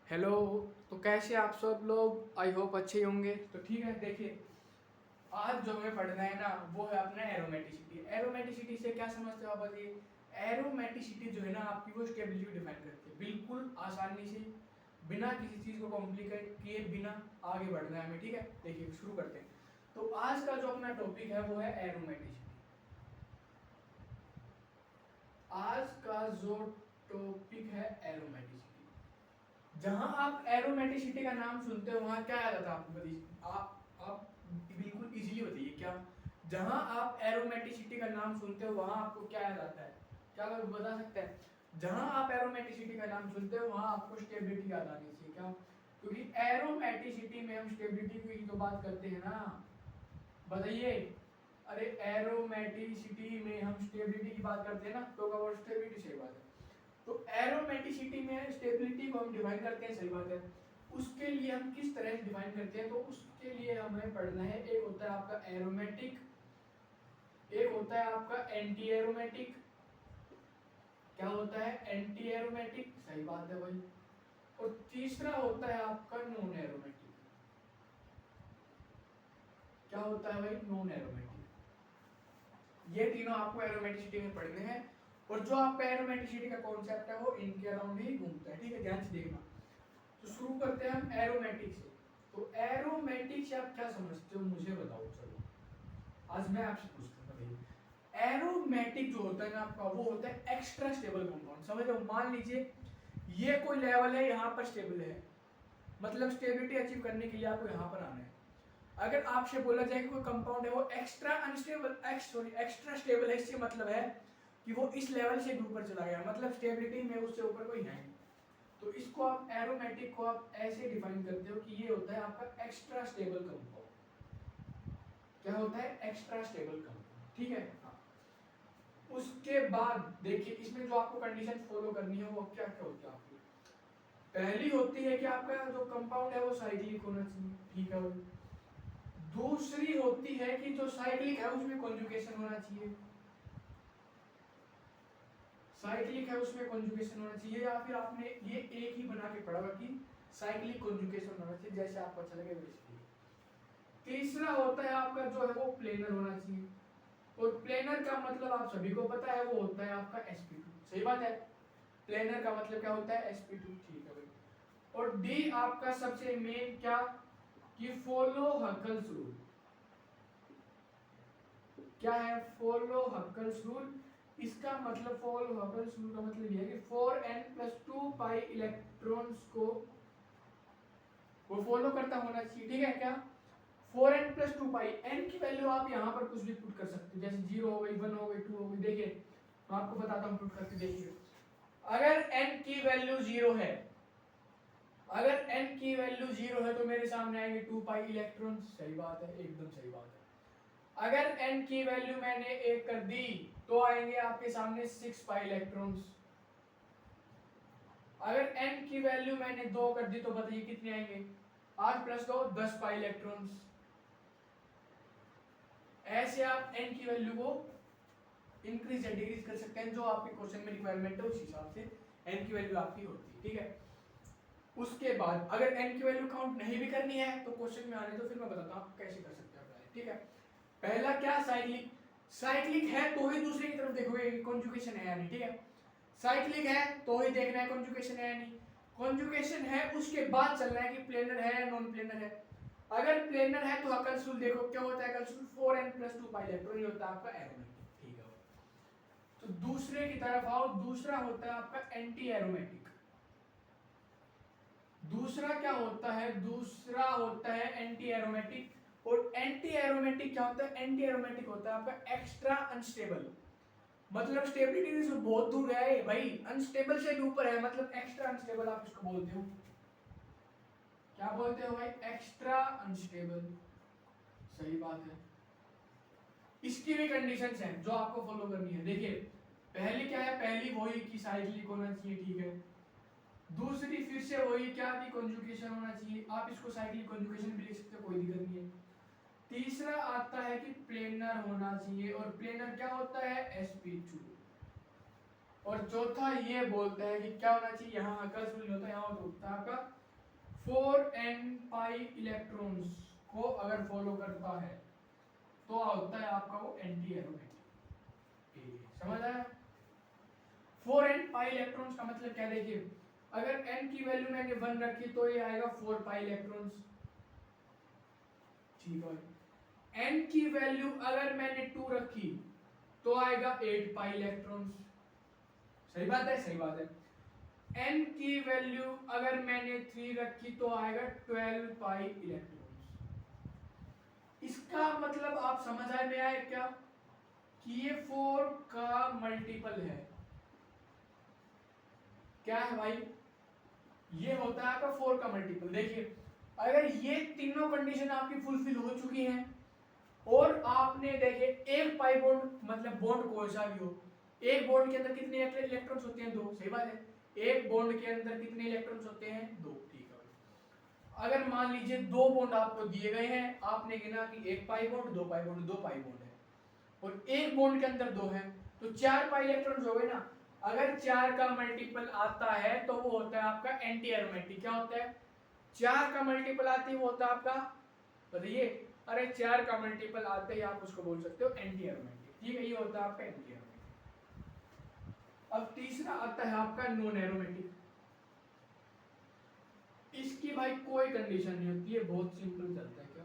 Hello. तो कैसे आप सब लोग, आई होप अच्छे ही होंगे। तो ठीक है, देखिए आज जो हमें पढ़ना है ना वो है अपना एरोमेटिसिटी। एरोमेटिसिटी से क्या समझते हो आप बताइए। एरोमेटिसिटी जो है ना आपकी वो स्टेबिलिटी डिफाइन करती है, बिल्कुल आसानी से बिना किसी चीज़ को कॉम्प्लिकेट किए बिना आगे बढ़ना है हमें। ठीक है, देखिए शुरू करते हैं। तो आज का जो अपना टॉपिक है वो है एरोमेटिसिटी। आज का जो टॉपिक है एरोमेटिसिटी। जहां आप एरोमेटिसिटी का नाम सुनते हो वहां क्या याद आता है आपको बताइए। आप बिल्कुल इजीली बताइए क्या। जहां आप एरोमेटिसिटी का नाम सुनते हो वहां आपको क्या याद आता है, क्या लोग बता सकते हैं। जहां आप एरोमेटिसिटी का नाम सुनते हो वहां आपको स्टेबिलिटी याद आनी चाहिए क्या, क्योंकि एरोमेटिसिटी में हम स्टेबिलिटी की तो बात करते हैं ना। बताइए, अरे एरोमेटिसिटी में हम स्टेबिलिटी की बात करते हैं ना, तो क्या वो स्टेबिलिटी सही बात है। तो एरोमेटिसिटी में स्टेबिलिटी को हम डिफाइन करते हैं, सही बात है। उसके लिए हम किस तरह से डिफाइन करते हैं, तो उसके लिए हमें पढ़ना है। एक होता है आपका एरोमेटिक, एक होता है आपका एंटी एरोमेटिक। क्या होता है? एंटी एरोमेटिक, सही बात है भाई। और तीसरा होता है आपका नॉन एरोमेटिक। क्या होता है भाई? Non aromatic. ये तीनों आपको एरोमेटिसिटी में पढ़ने हैं। और जो आपका एरोमेटिसिटी का कॉन्सेप्ट है वो इनके अराउंड ही घूमता है। ठीक है, ध्यान से देखना। तो शुरू करते हैं हम एरोमेटिक से। तो एरोमेटिक से आप क्या समझते हो मुझे बताओ। चलो आज मैं आपसे पूछता हूँ, बताइए। एरोमेटिक जो होता है ना आपका वो होता है एक्स्ट्रा स्टेबल कंपाउंड। समझ लो, मान लीजिए ये कोई लेवल है, यहाँ पर स्टेबल है, मतलब स्टेबिलिटी अचीव करने के लिए आपको यहाँ पर आना है। अगर आपसे बोला जाए कि कोई कंपाउंड है वो एक्स्ट्रा अनस्टेबल एक्स्ट्रा स्टेबल है, इससे मतलब है कि वो इस लेवल से ऊपर चला गया, मतलब स्टेबिलिटी में उससे ऊपर कोई है नहीं। तो इसको आप एरोमेटिक को आप ऐसे डिफाइन करते हो कि ये होता है आपका एक्स्ट्रा स्टेबल कंपाउंड। क्या होता है? Extra stable compound. ठीक है, हाँ। उसके बाद देखिए इसमें जो आपको कंडीशन फॉलो करनी है वो क्या क्या होती है आपकी। पहली होती है कि आपका जो कंपाउंड है वो साइक्लिक होना चाहिए। ठीक है। दूसरी होती है कि जो साइक्लिक है उसमें कॉन्जुगेशन होना चाहिए। साइक्लिक है उसमें कॉन्जुगेशन होना चाहिए, या फिर आपने ये एक ही बना के पढ़ा कि साइक्लिक कॉन्जुगेशन होना चाहिए, जैसे आपको अच्छा लगे वैसे। तीसरा होता है आपका जो है वो प्लेनर होना चाहिए। और प्लेनर का मतलब आप सभी को पता है वो होता है आपका sp2। सही बात है। प्लेनर का मतलब क्या होता है? sp2। ठीक है भाई। और डी आपका सबसे मेन क्या, कि फॉलो हकल्स रूल। क्या है? Follow Huckel's rule. इसका मतलब फॉलो हकल्स रूल का मतलब यह है कि 4n+2 इलेक्ट्रॉन्स को वो फॉलो करता होना चाहिए। ठीक है क्या? 4n+2 एन की वैल्यू आप यहाँ पर कुछ भी पुट कर सकते हो, जैसे 0 हो गई, 1 हो गई, 2 हो गई। देखिए मैं आपको बताता हूँ पुट करके, देखिए। अगर n की वैल्यू 0 है, अगर n की वैल्यू 0 है तो मेरे सामने आएंगे 2 इलेक्ट्रॉन। सही बात है, एकदम सही बात है। अगर n की वैल्यू मैंने 1 कर दी तो आएंगे आपके सामने 6 इलेक्ट्रॉन्स। अगर n की वैल्यू मैंने 2 कर दी तो बताइए कितने आएंगे? 8+2 10 इलेक्ट्रॉन्स। ऐसे आप n की वैल्यू को इंक्रीज या डिक्रीज कर सकते हैं, जो आपके क्वेश्चन में रिक्वायरमेंट है उस हिसाब से n की वैल्यू आपकी होती है। ठीक है। उसके बाद अगर n की वैल्यू काउंट नहीं भी करनी है तो क्वेश्चन में आने तो फिर मैं बताता हूँ आप कैसे कर सकते हैं। ठीक है। पहला क्या, साइक्लिक। साइक्लिक है तो ही दूसरे की तरफ देखोगे कॉन्जुगेशन है या नहीं। ठीक है। साइक्लिक है तो ही देखना है कॉन्जुगेशन है या नहीं। कॉन्जुगेशन है उसके बाद चलना है कि प्लेनर है या नॉन प्लेनर है। अगर प्लेनर है तो हकल्स रूल देखो क्या होता है। हकल्स रूल 4n+2 इलेक्ट्रॉन होता है आपका एरोमेटिक। ठीक है। तो दूसरे की तरफ आओ, दूसरा होता है आपका एंटी एरोमेटिक। दूसरा क्या होता है? दूसरा होता है एंटी एरोमेटिक। और एंटी एरोमेटिक क्या होता है? एंटी एरोमेटिक होता है आपका एक्स्ट्रा अनस्टेबल, मतलब स्टेबिलिटी से बहुत दूर है भाई, अनस्टेबल से भी ऊपर है, मतलब एक्स्ट्रा अनस्टेबल आप इसको बोलते हो। क्या बोलते हो भाई? Extra unstable. सही बात है। इसकी भी कंडीशंस हैं जो आपको फॉलो करनी है। देखिए पहली क्या है? पहली वही कि साइक्लिक होना चाहिए। ठीक है। दूसरी फिर से वही क्या, कि कॉन्जुगेशन होना चाहिए। आप इसको साइक्लिक कॉन्जुगेशन भी लिख सकते हो, कोई दिक्कत नहीं है। तीसरा आता है कि प्लेनर होना चाहिए, और प्लेनर क्या होता है? sp2। और चौथा ये बोलता है कि क्या होना चाहिए, यहाँ हकर्स रूल होता है, यहाँ होता है आपका 4n पाई इलेक्ट्रॉन्स को अगर फॉलो करता है तो होता है आपका वो एंटी एरोमेटिक। समझ आया? 4n पाई इलेक्ट्रॉन्स का मतलब क्या, देखिए अगर n की वैल्यू मैंने 1 रखी तो ये आएगा 4 पाई इलेक्ट्रॉन्स, ठीक है। n की वैल्यू अगर मैंने 2 रखी तो आएगा 8 पाई इलेक्ट्रॉन्स। सही बात है? सही बात है। n की वैल्यू अगर मैंने 3 रखी तो आएगा 12 पाई इलेक्ट्रॉन्स। इसका मतलब आप समझ आए में आए क्या कि ये 4 का मल्टीपल है। क्या है भाई? ये होता है आपका 4 का मल्टीपल। देखिए अगर ये तीनों कंडीशन आपकी फुलफिल हो चुकी हैं और आपने देखे एक पाई बॉन्ड, मतलब बॉन्ड कोई सा भी हो, एक बॉन्ड के अंदर कितने इलेक्ट्रॉन्स होते हैं? 2। सही बात है। एक बॉन्ड के अंदर कितने इलेक्ट्रॉन्स होते हैं? 2। ठीक है। अगर मान लीजिए 2 बॉन्ड आपको दिए गए हैं, आपने गिना कि 1 pi bond, 2 pi bond, 2 pi bond है और एक बॉन्ड के अंदर 2 है, तो 4 पाई इलेक्ट्रॉन्स हो गए ना। अगर 4 का मल्टीपल आता है तो वो होता है आपका एंटी एरोमेटिक। क्या होता है? 4 का मल्टीपल आती है वो होता है आपका, बताइए। अरे 4 का मल्टीपल आते ही आप उसको बोल सकते हो एंटी एरोमेटिक। ठीक है, ये होता है आपका एंटी एरोमेटिक। अब तीसरा आता है आपका नॉन एरोमेटिक। इसकी भाई कोई कंडीशन नहीं होती है, बहुत सिंपल चलता है। क्या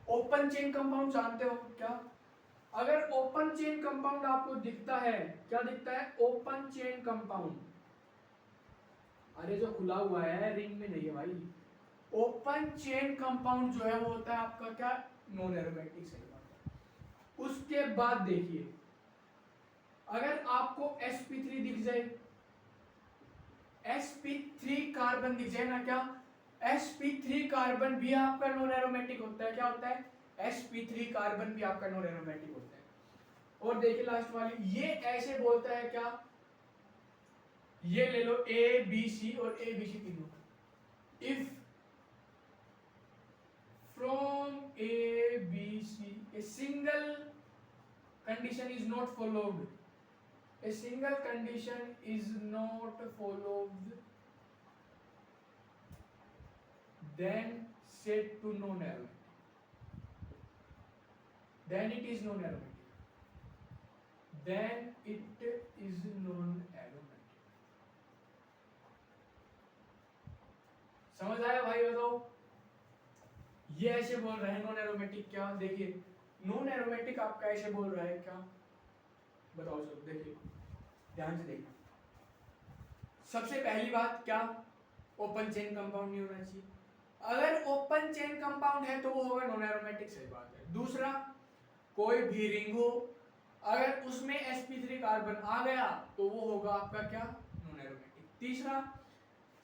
ओपन चेन कंपाउंड जानते हो क्या? अगर ओपन चेन कंपाउंड आपको दिखता है, क्या दिखता है? Open chain compound. अरे जो खुला हुआ है, रिंग में नहीं है भाई। ओपन चेन कंपाउंड जो है वो होता है आपका क्या? Non aromatic. सही बात है। उसके बाद देखिए अगर आपको sp3 दिख जाए, sp3 कार्बन दिख जाए ना, क्या sp3 कार्बन भी आपका नॉन एरोमेटिक होता है। क्या होता है? sp3 कार्बन भी आपका नॉन एरोमेटिक होता है। और देखिए लास्ट वाली, ये ऐसे बोलता है क्या, ये ले लो A B C और A B C तीनों, if from A B C a single condition is not followed, a single condition is not followed, then set to non aromatic, then it is non aromatic, then it is non aromatic। समझ आया भाई? बताओ ये ऐसे बोल रहे हैं non aromatic. क्या देखिए नॉन एरोमेटिक आपका ऐसे बोल रहा है क्या, बताओ चलो देखिए ध्यान से देखिए। सबसे पहली बात क्या, ओपन चेन कंपाउंड नहीं होना चाहिए। अगर ओपन चेन कंपाउंड है तो वो होगा नॉन एरोमेटिक। सही बात है। दूसरा, कोई भी रिंग हो अगर उसमें sp3 कार्बन आ गया तो वो होगा आपका क्या? Non aromatic. तीसरा,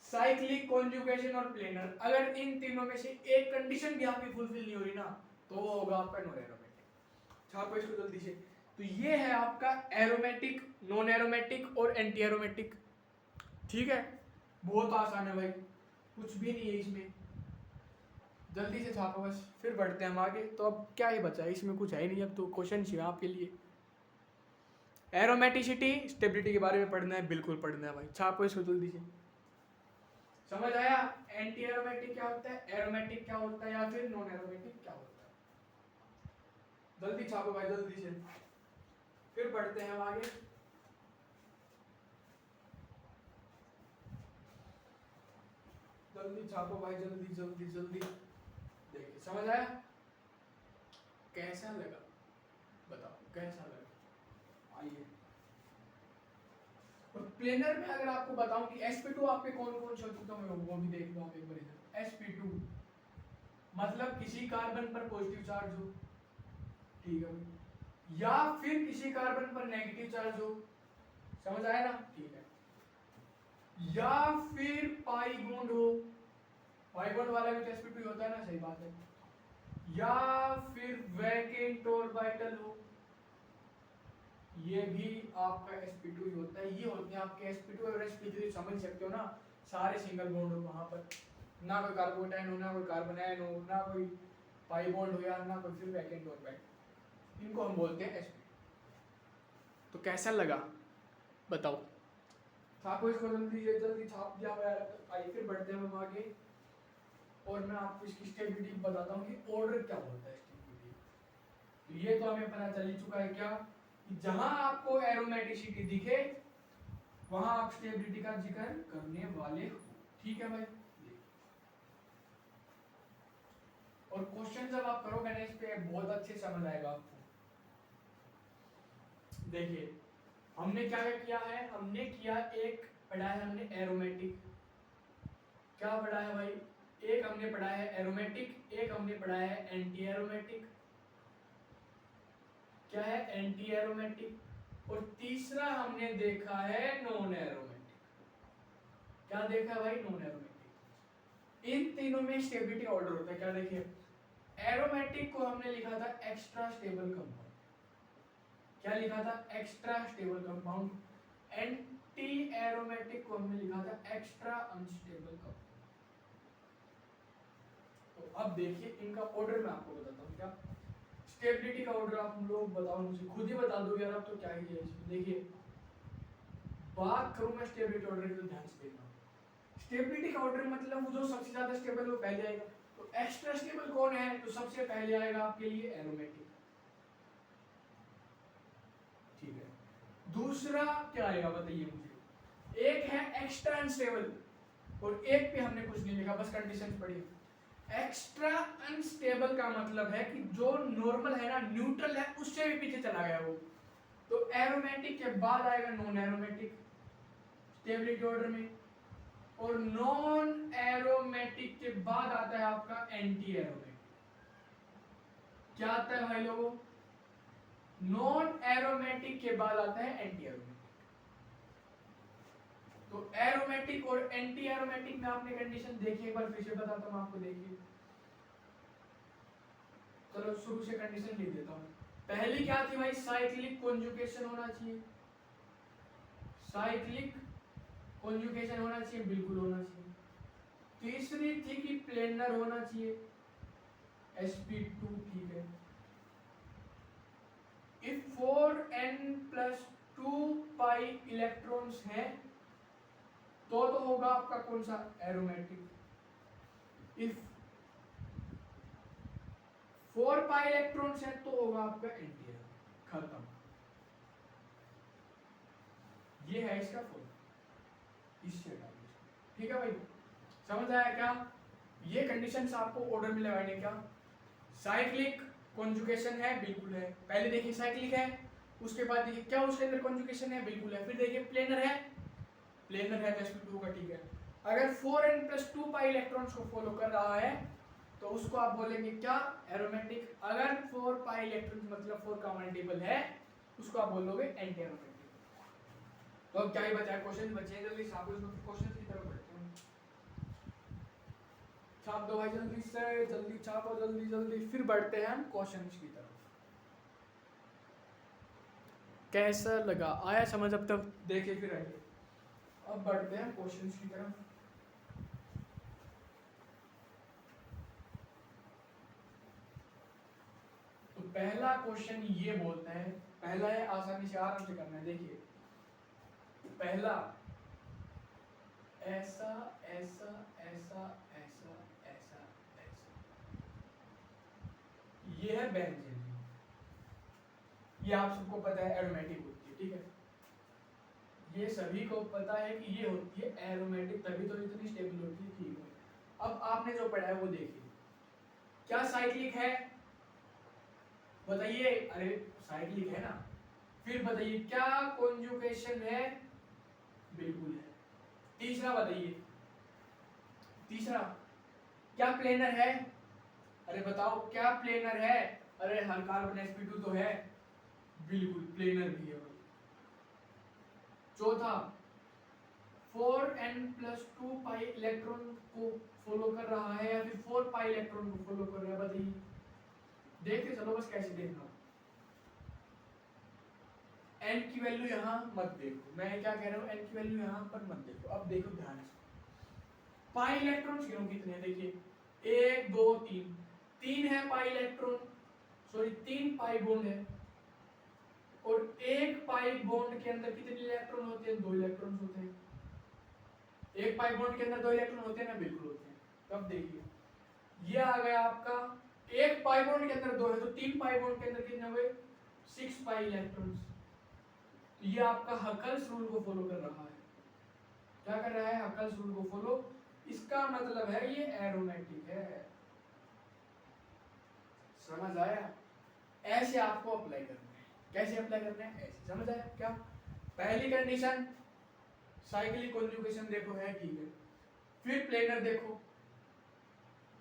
साइक्लिक कॉन्जुगेशन और प्लेनर, अगर इन तीनों में से एक कंडीशन भी आपकी फुलफिल नहीं हो रही ना तो वो होगा आपका नॉन एरोमेटिक। छापो इसको जल्दी से। तो ये है आपका एरोमेटिक, नॉन एरोमेटिक और एंटी एरोमेटिक। ठीक है, बहुत आसान है भाई, कुछ भी नहीं है इसमें, जल्दी से छापो बस, फिर बढ़ते हैं हम आगे। तो अब क्या ही बचा है इसमें, कुछ है ही नहीं, अब तो क्वेश्चन ही है आपके लिए। एरोमेटिसिटी, स्टेबिलिटी के बारे में पढ़ना है, बिल्कुल पढ़ना है भाई। छापो इसको जल्दी से। समझ आया? एंटी एरोमेटिक क्या होता है, एरोमेटिक क्या होता है, या फिर नॉन एरोमेटिक क्या होता है? जल्दी छापो भाई, जल्दी से, फिर पढ़ते हैं हम आगे। जल्दी छापो भाई, जल्दी जल्दी जल्दी। देखिए समझ आया? कैसा लगा बताओ, कैसा लगा? आइए। और प्लेनर में अगर आपको बताऊं कि sp2 आपके कौन कौन से होते, तो मैं वो भी देख लो आप एक बार इधर। sp2 मतलब किसी कार्बन पर पॉजिटिव चार्ज हो, ठीक है, या फिर किसी कार्बन पर नेगेटिव चार्ज हो। समझ आया ना? ठीक है। या फिर पाई बॉन्ड हो, पाई बॉन्ड वाला भी तो sp2 होता है ना। सही बात है। या फिर वैकेंट ऑर्बिटल हो, ये भी आपका sp2 ही होता है। ये होते हैं आपके sp2 और sp3, समझ सकते हो ना, सारे सिंगल बॉन्ड हो वहां पर, ना कोई कार्बोटाइन हो, ना कोई कार्बन आयन हो, ना कोई पाई बॉन्ड हो, या ना कोई फिर वैकेंट ऑर्बिटल, इनको हम बोलते हैं sp2। तो कैसा लगा? बताओ, छापो इसको जल्दी, ये जल्दी छाप दिया हुआ है। आइए फिर बढ़ते हैं हम आगे, और मैं आपको इसकी स्टेबिलिटी बताता हूँ कि ऑर्डर क्या होता है स्टेबिलिटी। तो ये तो हमें पता चल ही चुका है क्या, कि जहां आपको एरोमेटिसिटी दिखे वहां आप स्टेबिलिटी का जिक्र करने वाले हो। ठीक है भाई। और क्वेश्चन जब आप करोगे ना इस पे बहुत अच्छे समझ आएगा आपको। देखिए हमने क्या किया है, हमने किया एक पढ़ा है हमने एरोमेटिक, क्या पढ़ा है भाई, एक हमने पढ़ा है एरोमेटिक, एक हमने पढ़ा है एंटी एरोमेटिक। क्या है, एंटी एरोमेटिक। और तीसरा हमने देखा है नॉन एरोमेटिक। क्या देखा है भाई, नॉन एरोमेटिक। इन तीनों में स्टेबिलिटी ऑर्डर होता है। क्या देखिए, एरोमेटिक को हमने लिखा था एक्स्ट्रा स्टेबल कंपाउंड। क्या लिखा था, extra stable compound. Anti aromatic को हमने लिखा था एक्स्ट्रा अनस्टेबल कंपाउंड। तो अब देखिए इनका ऑर्डर मैं आपको बताता हूँ। क्या स्टेबिलिटी का ऑर्डर आप लोग बताओ, मुझे खुद ही बता दो यार, अब तो क्या ही है इसमें। देखिए बात करूं मैं स्टेबिलिटी ऑर्डर की, तो ध्यान से देखना। स्टेबिलिटी का ऑर्डर मतलब जो सबसे ज्यादा स्टेबल वो पहले आएगा। तो एक्स्ट्रा स्टेबल कौन है, तो सबसे पहले आएगा आपके लिए एरोमेटिक। ठीक है, दूसरा क्या आएगा बताइए मुझे। एक है एक्स्ट्रा अनस्टेबल, और एक पे हमने कुछ नहीं लिखा, बस कंडीशंस पढ़ी। एक्स्ट्रा अनस्टेबल का मतलब है कि जो नॉर्मल है ना, न्यूट्रल है, उससे भी पीछे चला गया वो। तो एरोमेटिक के बाद आएगा नॉन एरोमेटिक स्टेबिलिटी ऑर्डर में, और नॉन एरोमेटिक के बाद आता है आपका एंटी एरोमेटिक। क्या आता है भाई लोगों, नॉन एरोमेटिक के बाद आता है एंटी एरोमेटिक। तो एरोमेटिक और एंटी एरोमेटिक में आपने कंडीशन देखी, एक बार फिर से बताता हूं आपको। देखिए चलो शुरू से कंडीशन लिख देता हूं। पहली क्या थी भाई, साइक्लिक कॉन्जुगेशन होना चाहिए। साइक्लिक कॉन्जुगेशन होना चाहिए, बिल्कुल होना चाहिए। तीसरी थी कि प्लेनर होना चाहिए, sp2। ठीक है, इफ 4n+2 पाई इलेक्ट्रॉन्स हैं तो होगा आपका कौन सा, एरोमेटिक। इफ 4 पाई इलेक्ट्रॉन्स हैं तो होगा आपका एंटी एरोमेटिक। खत्म, ये है इसका फॉर्मूला, इससे ठीक है भाई, समझ आया क्या। ये कंडीशंस आपको ऑर्डर में लगाने। क्या साइक्लिक कॉन्जुगेशन है, बिल्कुल है। पहले देखिए साइक्लिक है, उसके बाद देखिए क्या उसके अंदर कॉन्जुगेशन है, बिल्कुल है। फिर देखिए प्लेनर है, प्लेनर है तो sp2 का। ठीक है, अगर 4n+2 पाई इलेक्ट्रॉन्स को फॉलो कर रहा है तो उसको आप बोलेंगे क्या, एरोमेटिक। अगर 4 पाई इलेक्ट्रॉन्स मतलब 4 का मल्टीपल है, उसको आप बोलोगे एंटी एरोमेटिक। तो अब क्या ही बचा है, क्वेश्चन बचे हैं, जल्दी छापो इसको, क्वेश्चन की तरफ बढ़ते हैं। छाप दो भाई जल्दी से, जल्दी छापो, जल्दी जल्दी, फिर बढ़ते हैं हम क्वेश्चंस की तरफ। कैसा लगा, आया समझ अब तक, देखिए फिर आइए अब बढ़ते हैं क्वेश्चंस की तरफ। तो पहला क्वेश्चन ये बोलता है, पहला है आसानी से आराम से करना है। देखिए पहला, ऐसा ऐसा ऐसा ऐसा ऐसा ऐसा, ये है बेंजीन। ये आप सबको पता है एरोमेटिक होती है। ठीक है, ये सभी को पता है कि ये होती है एरोमेटिक, तभी तो इतनी स्टेबल होती है। ठीक है, अब आपने जो पढ़ा है वो देखिए, क्या साइक्लिक है बताइए, अरे साइक्लिक है ना। फिर बताइए क्या कॉन्जुगेशन है, बिल्कुल है। तीसरा बताइए, तीसरा क्या प्लेनर है, अरे बताओ क्या प्लेनर है, अरे हर कार्बन sp2 तो है, बिल्कुल प्लेनर भी है। चौथा 4n+2 पाई इलेक्ट्रॉन को फॉलो कर रहा है या फिर 4 पाई इलेक्ट्रॉन को फॉलो कर रहा है, बताइए। देखते चलो, बस कैसे देखना। n की वैल्यू यहाँ मत देखो, मैं क्या कह रहा हूँ, n की वैल्यू यहाँ पर मत देखो। अब देखो ध्यान से, पाई इलेक्ट्रॉन गिनो कितने हैं, देखिए 1 2 3, 3 है pi electron, sorry 3 pi bond है। और एक पाई बॉन्ड के अंदर कितने इलेक्ट्रॉन होते हैं? 2 इलेक्ट्रॉन होते हैं। एक पाई बॉन्ड के अंदर 2 इलेक्ट्रॉन होते हैं ना? बिल्कुल होते हैं। तब देखिए ये आ गया आपका, एक पाई बॉन्ड के अंदर 2 है तो 3 पाई बॉन्ड के अंदर कितने हुए? 6 पाई इलेक्ट्रॉन्स। ये आपका हकल्स रूल को फॉलो कर रहा है। क्या कर रहा है? हकल्स रूल को फॉलो। इसका मतलब है ये एरोमेटिक है। समझ आया? ऐसे आपको अप्लाई करना है। कैसे अप्लाई करना है? ऐसे। समझ आया क्या? पहली कंडीशन साइक्लिक कॉन्जुगेशन देखो है, ठीक है। फिर प्लेनर देखो,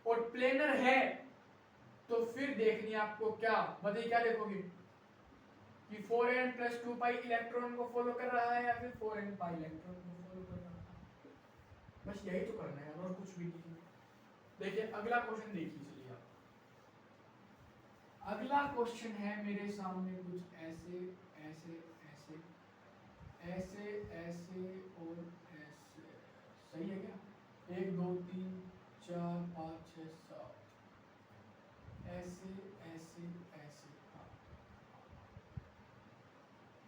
और प्लेनर है तो फिर देखनी आपको क्या, बताइए क्या देखोगे कि 4n + 2 पाई इलेक्ट्रॉन को फॉलो कर रहा है या फिर 4n पाई इलेक्ट्रॉन को फॉलो कर रहा है। बस यही तो करना है और कुछ भी नहीं। देखिए अगला क्वेश्चन देखिए, चलिए आप। अगला क्वेश्चन है मेरे सामने कुछ ऐसे ऐसे ऐसे ऐसे ऐसे और ऐसे। सही है क्या? 1 2 3 4 5 6 7 ऐसे ऐसे ऐसे।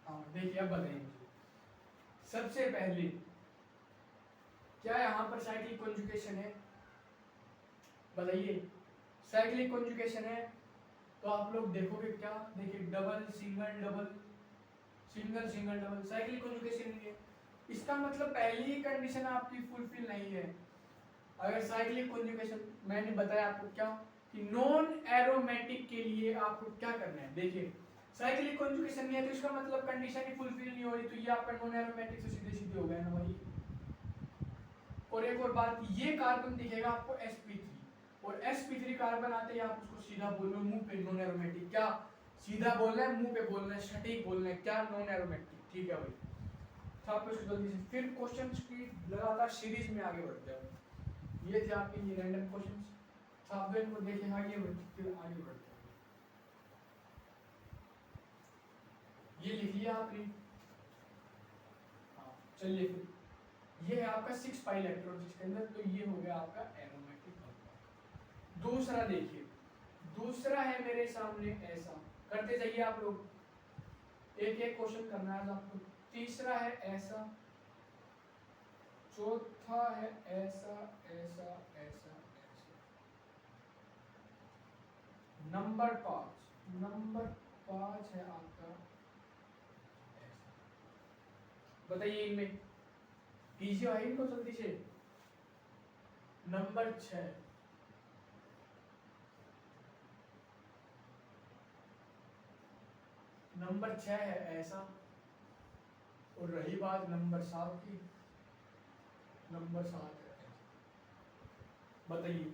हाँ देखिए अब बताइए मुझे, सबसे पहले क्या यहाँ पर साइक्लिक कॉन्जुगेशन है? बताइए साइक्लिक कॉन्जुगेशन है तो आप लोग देखोगे क्या? देखिए double single double single single double, cyclic conjugation नहीं है। इसका मतलब पहली ही कंडीशन आपकी फुलफिल नहीं है। अगर साइक्लिक कॉन्जुगेशन, मैंने बताया आपको क्या कि नॉन एरोमेटिक के लिए आपको क्या करना है। देखिए साइक्लिक कॉन्जुगेशन नहीं है तो इसका मतलब कंडीशन ही फुलफिल नहीं हो रही, तो ये आपका नॉन एरोमेटिक से सीधे सीधे हो गया ना भाई। और एक और बात, ये कार्बन दिखेगा आपको sp3 और sp3 कार्बन आते ही आप उसको सीधा बोल लो मुंह पे नॉन एरोमेटिक। क्या सीधा बोलना है? मुंह पे बोलना है, सटीक बोलना है। क्या? Non aromatic. ठीक है भाई। तो आप इसको जल्दी से फिर क्वेश्चंस की लगातार सीरीज में आगे बढ़ते हैं। ये थे आपके ये रैंडम क्वेश्चंस। तो आप इनको देखें आगे बढ़ते, फिर आगे बढ़ते हैं। ये लिख लिया आपने? हाँ चलिए फिर ये है आपका 6 पाई इलेक्ट्रॉन इसके अंदर, तो ये हो गया आपका एरोमेटिक कंपाउंड। दूसरा देखिए, दूसरा है मेरे सामने ऐसा, करते जाइए आप लोग, एक एक क्वेश्चन करना है आपको। तीसरा है ऐसा, चौथा है ऐसा ऐसा ऐसा ऐसा। नंबर 5 है आपका ऐसा। बताइए इनमें कीजिए भाई इनको जल्दी से। नंबर 6 नंबर 6 है ऐसा। और रही बात नंबर 7 की, नंबर 7 है ऐसा। बताइए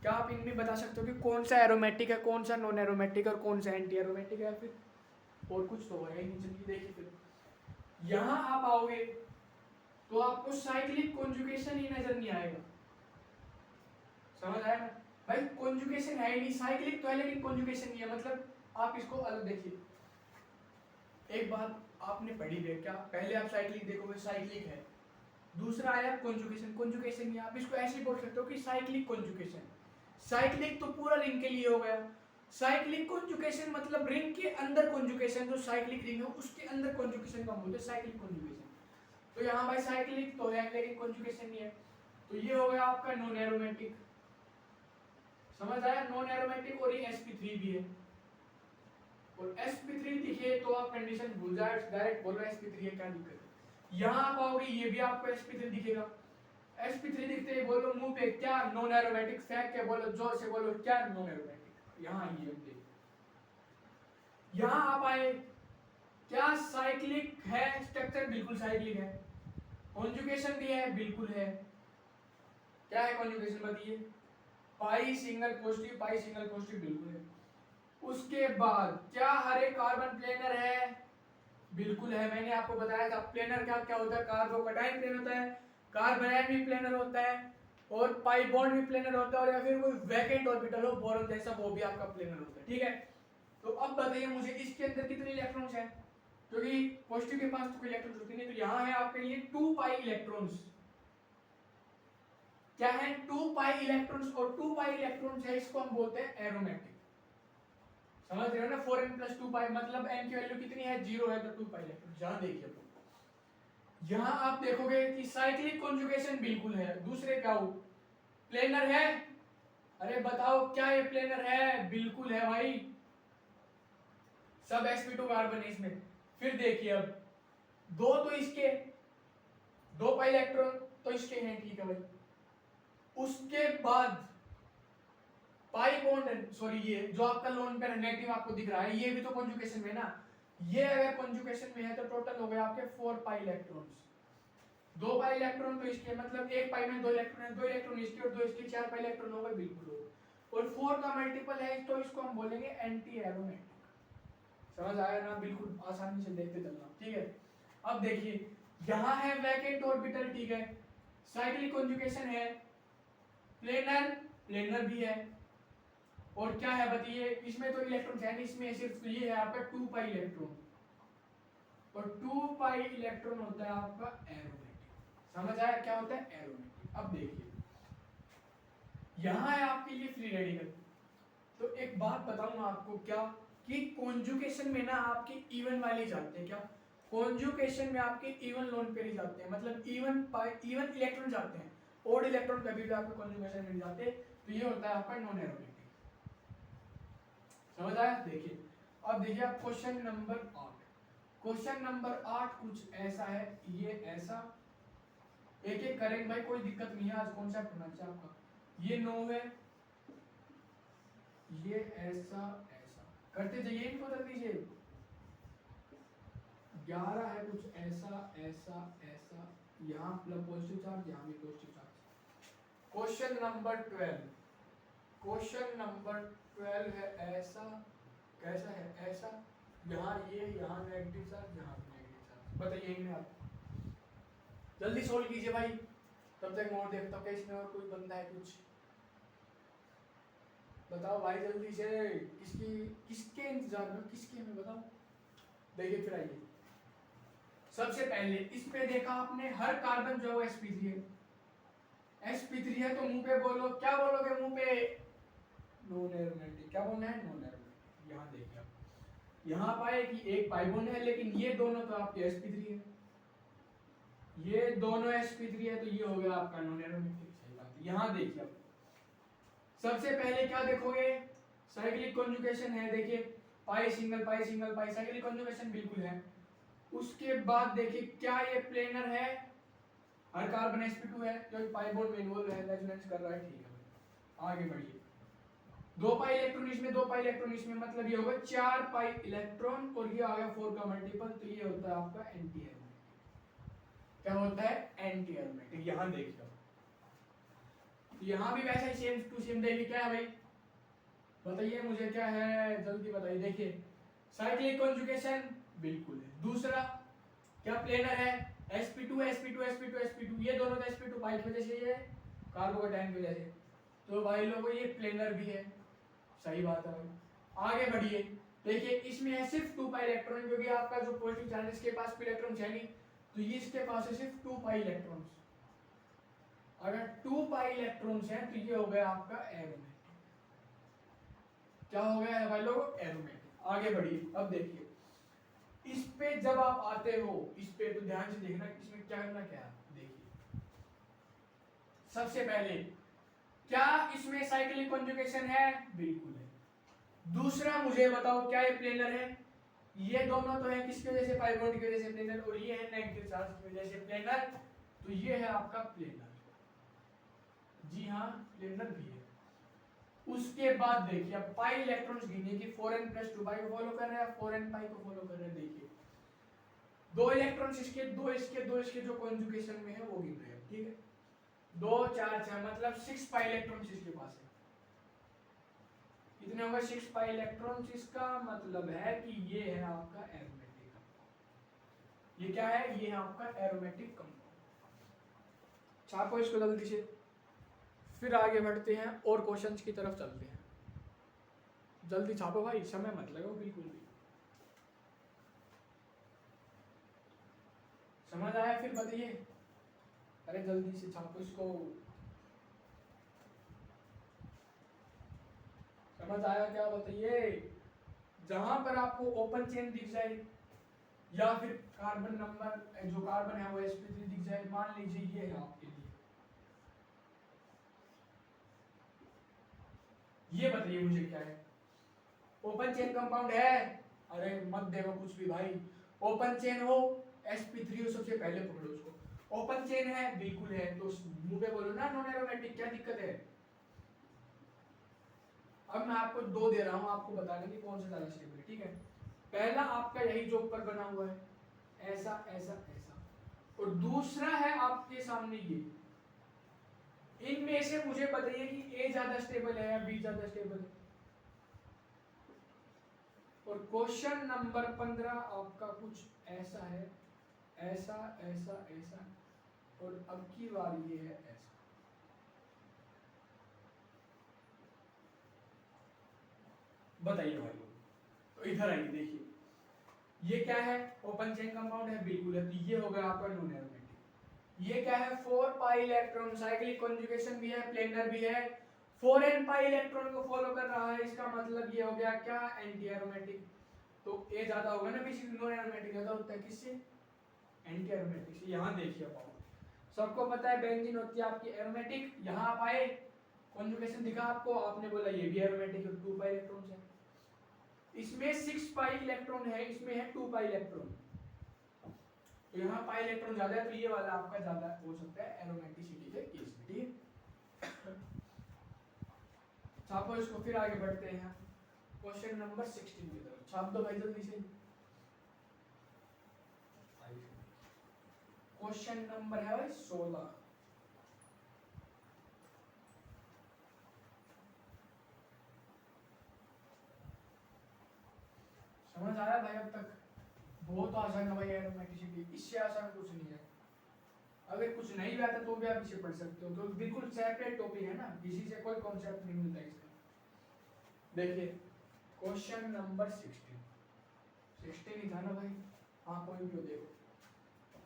क्या आप इनमें बता सकते हो कि कौन सा एरोमेटिक है, कौन सा नॉन एरोमेटिक और कौन सा एंटी एरोमेटिक है? फिर और कुछ तो है नहीं। चलिए देखिए फिर यहाँ आप आओगे तो आपको साइक्लिक कॉन्जुगेशन ही नजर नहीं आएगा। समझ आया ना भाई? कॉन्जुगेशन है ही नहीं, साइक्लिक तो है लेकिन कॉन्जुगेशन नहीं है। मतलब आप इसको अलग देखिए। एक बात आपने पढ़ी है क्या? पहले आप साइक्लिक देखोगे, साइक्लिक है। दूसरा आया कॉन्जुगेशन, कॉन्जुगेशन नहीं। आप इसको ऐसे ही बोल सकते हो कि साइक्लिक कॉन्जुगेशन। साइक्लिक तो पूरा रिंग के लिए हो गया, साइक्लिक कॉन्जुगेशन मतलब रिंग के अंदर कॉन्जुगेशन, जो साइक्लिक रिंग है उसके अंदर कॉन्जुगेशन का बोलते हैं साइक्लिक कॉन्जुगेशन। तो यहाँ भाई साइक्लिक तो है लेकिन कॉन्जुगेशन नहीं है, तो ये हो गया आपका नॉन एरोमेटिक। समझ आया? Non aromatic. और ये sp3 भी है, और sp3 दिखे तो आप कंडीशन भूल जाए, डायरेक्ट बोलो sp3 है, क्या दिक्कत है? यहाँ आप आओगे ये भी आपको sp3 दिखेगा। sp3 दिखते ही बोलो मुंह पे क्या? Non aromatic. फेंक के बोलो, जोर से बोलो क्या? Non aromatic. यहाँ ये देखिए, यहाँ आप आए, क्या साइक्लिक है स्ट्रक्चर? बिल्कुल साइक्लिक है। कॉन्जुगेशन भी है? बिल्कुल है। क्या है कॉन्जुगेशन बताइए? पाई सिंगल पॉजिटिव, पाई सिंगल पॉजिटिव, बिल्कुल है। उसके बाद क्या हर एक कार्बन प्लेनर है? बिल्कुल है। मैंने आपको बताया था प्लेनर क्या क्या होता है। कार्बोकैटायन प्लेनर होता है, कार्बोनाइल भी प्लेनर होता है, और पाई बॉन्ड भी प्लेनर होता है, और या फिर कोई वैकेंट ऑर्बिटल हो बोरॉन जैसा, वो भी आपका प्लेनर होता है। ठीक है, तो अब बताइए मुझे इसके अंदर कितने इलेक्ट्रॉन्स हैं? क्योंकि पॉजिटिव के पास तो कोई इलेक्ट्रॉन्स होते नहीं, तो यहाँ है आपके लिए 2 पाई इलेक्ट्रॉन्स। क्या है? 2 पाई इलेक्ट्रॉन्स। और 2 पाई इलेक्ट्रॉन्स है, इसको हम बोलते हैं एरोमेटिक। समझ रहे हो ना, 4n प्लस 2 पाई मतलब n की वैल्यू कितनी है 0 है तो 2 पाई इलेक्ट्रॉन। यहाँ देखिए यहाँ आप देखोगे कि साइक्लिक कॉन्जुगेशन बिल्कुल है, दूसरे क्या हो प्लेनर है। अरे बताओ क्या ये प्लेनर है, बिल्कुल है भाई, सब sp2 कार्बन है इसमें। फिर देखिए अब दो तो इसके 2 पाई इलेक्ट्रॉन तो इसके हैं, ठीक है भाई। उसके बाद पाई बॉन्ड सॉरी ये जो आपका लोन पेयर नेगेटिव आपको दिख रहा है ये भी तो कॉन्जुगेशन में ना, ये अगर कॉन्जुगेशन में है तो टोटल हो गए आपके 4 पाई इलेक्ट्रॉन्स। 2 पाई इलेक्ट्रॉन तो इसके मतलब एक पाई में 2 इलेक्ट्रॉन है, 2 इलेक्ट्रॉन इसके और 2 इसके, 4 पाई इलेक्ट्रॉन हो गए, बिल्कुल हो गए। और 4 का मल्टीपल है तो इसको हम बोलेंगे एंटी एरोमेटिक। समझ आया ना, बिल्कुल आसानी से देखते चलना, ठीक है। अब देखिए यहाँ है वैकेंट ऑर्बिटल, ठीक है, साइक्लिक कॉन्जुगेशन है, प्लेनर भी है, और क्या है बताइए इसमें तो इलेक्ट्रॉन है नहीं, इसमें सिर्फ ये है आपका 2 पाई इलेक्ट्रॉन, और 2 पाई इलेक्ट्रॉन होता है आपका एरोमेटिक। समझ आया क्या होता है एरोमेटिक। अब देखिए यहाँ है आपके लिए फ्री रेडिकल। तो एक बात बताऊं आपको क्या कि कॉन्जुगेशन में ना आपके इवन वाले जाते हैं, क्या कॉन्जुगेशन में आपके इवन लोन पेयर ही जाते हैं, मतलब इवन इलेक्ट्रॉन जाते हैं, ओड इलेक्ट्रॉन कभी भी आपको कॉन्जुगेशन में जाते हैं। तो ये होता है आपका नॉन एरोमेटिक। समझ आया। देखिए अब देखिए आप क्वेश्चन नंबर 8, क्वेश्चन नंबर 8 कुछ ऐसा है, ये ऐसा एक एक करेंगे भाई, कोई दिक्कत नहीं है, आज कॉन्सेप्ट होना चाहिए आपका। ये 9 है, ये ऐसा ऐसा करते जाइए, इनको बदल दीजिए। 11 है कुछ ऐसा ऐसा ऐसा, यहाँ प्लस पॉजिटिव चार्ज, यहाँ भी positive charge. Question number 12, question number 12 है ऐसा, कैसा है ऐसा, यहाँ ये, यहाँ नेगेटिव चार्ज, यहाँ भी नेगेटिव चार्ज। बताइए इनमें आप जल्दी सोल्व कीजिए भाई, तब तक मैं और देखता हूँ इसमें और कोई बंदा है कुछ, बताओ भाई जल्दी से, किसके इंतजार में, किसके में बताओ। देखिए फिर आइए, सबसे पहले इस पे देखा आपने हर कार्बन जो है sp3 है, sp3 है तो मुंह पे बोलो, क्या बोलोगे मुंह पे, नॉन एरोमेटिक। क्या बोलना है नॉन एरोमेटिक। यहाँ देखिए आप यहाँ पाए कि एक पाई बॉन्ड है, लेकिन ये दोनों तो आपके sp3 है, ये दोनों sp3 है, तो ये हो गया आपका नॉन एरोमेटिक। सही बात है। यहाँ देखिए आप सबसे पहले क्या देखोगे, साइक्लिक कॉन्जुगेशन है, देखिए पाई सिंगल पाई सिंगल पाई, साइक्लिक कॉन्जुगेशन बिल्कुल है। उसके बाद देखिए क्या ये प्लेनर है, हर कार्बन sp2 है जो पाई बॉन्ड में इन्वॉल्व है, रेजोनेंस कर रहा है, ठीक है। आगे बढ़िए, 2 पाई इलेक्ट्रॉन इसमें, 2 पाई इलेक्ट्रॉन इसमें, मतलब ये होगा 4 पाई इलेक्ट्रॉन, और ये आ गया 4 का मल्टीपल, तो ये होता है आपका एंटी एरोमेटिक। क्या होता है एंटी एरोमेटिक। यहाँ देखिए यहाँ भी वैसा ही सेम टू सेम देखिए, क्या है भाई बताइए मुझे क्या है, जल्दी बताइए। देखिए साइक्लिक कॉन्जुगेशन बिल्कुल है, दूसरा क्या प्लेनर है, sp2 sp2 sp2 sp2, ये दोनों तो sp2 पाई की वजह से, ये कार्बोकेटाइन की वजह से, तो भाई लोगों ये प्लेनर भी है। सही बात है भाई। आगे बढ़िए, देखिए इसमें है सिर्फ 2 पाई इलेक्ट्रॉन, क्योंकि आपका जो पॉजिटिव चार्ज इसके पास इलेक्ट्रॉन है नहीं, तो ये इसके पास है सिर्फ 2 पाई इलेक्ट्रॉन्स। अगर 2 पाई इलेक्ट्रॉन्स हैं तो ये हो गया आपका एरोमेटिक। क्या हो गया है भाई लोग एरोमेटिक। आगे बढ़िए, अब देखिए इस पे जब आप आते हो, इस पे तो ध्यान से देखना इसमें क्या करना, क्या देखिए सबसे पहले क्या इसमें साइक्लिक कॉन्जुगेशन है, बिल्कुल है। दूसरा मुझे बताओ क्या ये प्लेनर है, ये दोनों तो है किसकी वजह से, पाई बॉन्ड की वजह से प्लेनर, और ये है नेगेटिव चार्ज की वजह से प्लेनर, तो ये है आपका प्लेनर। जी हाँ प्लेनर भी है। उसके बाद देखिए अब पाई इलेक्ट्रॉन्स गिनिए कि 4n + 2 पाई को फॉलो कर रहे हैं, 4n पाई को फॉलो कर रहे हैं। देखिए 2 इलेक्ट्रॉन्स इसके, 2 इसके, 2 इसके जो कॉन्जुगेशन में है वो गिन रहे हैं, ठीक है। 2 4 6 मतलब 6 पाई इलेक्ट्रॉन्स इसके पास है। कितने होगा 6 पाई इलेक्ट्रॉन्स, इसका मतलब है कि ये है आपका एरोमेटिक। ये क्या है, ये है आपका एरोमेटिक कंपाउंड। छापो इसको जल्दी से, फिर आगे बढ़ते हैं और क्वेश्चंस की तरफ चलते हैं। जल्दी छापो भाई, समय मत लगाओ बिल्कुल भी। समझ आया फिर बताइए, अरे जल्दी से छापो इसको। समझ आया क्या बताइए। जहां पर आपको ओपन चेन दिख जाए या फिर कार्बन नंबर जो कार्बन है वो sp3 दिख जाए, मान लीजिए ये है आपके लिए, ये बताइए मुझे क्या है? ओपन चेन कंपाउंड है? अरे मत देखो कुछ भी भाई, ओपन चेन हो sp3 हो, सबसे पहले पकड़ो उसको। ओपन चेन है, बिल्कुल है, तो मुंह पे बोलो ना नॉन एरोमेटिक, क्या दिक्कत है? अब मैं आपको दो दे रहा हूं, आपको बताने की कौन सा ज्यादा स्टेबल है, ठीक है? पहला आपका यही जो ऊपर बना हुआ है, ऐसा ऐसा ऐसा, और दूसरा है आपके सामने ये। इनमें से मुझे बताइए कि ए ज्यादा स्टेबल है या बी ज्यादा स्टेबल है? और क्वेश्चन नंबर 15 आपका कुछ ऐसा है, ऐसा ऐसा ऐसा, और अब की बार ये है ऐसा। बताइए भाई लोग, तो इधर आइए देखिए, ये क्या है? ओपन चेन कंपाउंड है, बिल्कुल है, तो ये हो गया आपका नॉन एरोमेटिक। ये क्या है? 4 पाई इलेक्ट्रॉन, साइक्लिक कॉन्जुगेशन भी है, प्लेनर भी है, 4n पाई इलेक्ट्रॉन को फॉलो कर रहा है, इसका मतलब ये हो गया क्या? Anti aromatic. तो ए ज्यादा होगा ना, बेसिकली नॉन एरोमेटिक ज्यादा होता है किससे? एंटी एरोमेटिक से। यहाँ देखिए पाओ, सबको पता है बेंजीन होती है आपकी एरोमेटिक, यहाँ आप आए कॉन्जुगेशन दिखा आपको, आपने बोला ये भी एरोमेटिक है, 2 पाई इलेक्ट्रॉन है। इसमें 6 पाई इलेक्ट्रॉन है, इसमें है 2 पाई इलेक्ट्रॉन, तो यहाँ पाई इलेक्ट्रॉन ज्यादा है, तो ये वाला आपका ज्यादा हो सकता है एरोमेटिसिटी के केस में, ठीक है? छापो इसको, फिर आगे बढ़ते हैं क्वेश्चन नंबर 16 की तरफ। छाप दो भाई जल्दी से। क्वेश्चन नंबर है भाई 16। समझ आया भाई अब तक? बहुत आसान है भाई एरोमेटिसिटी, इससे आसान कुछ नहीं है। अगर कुछ नहीं भी आता तो भी आप इसे पढ़ सकते हो, तो बिल्कुल सेपरेट टॉपिक है ना, किसी से कोई कॉन्सेप्ट नहीं मिलता इसका। देखिए क्वेश्चन नंबर 16 ही था ना भाई? हाँ कोई भी हो, देखो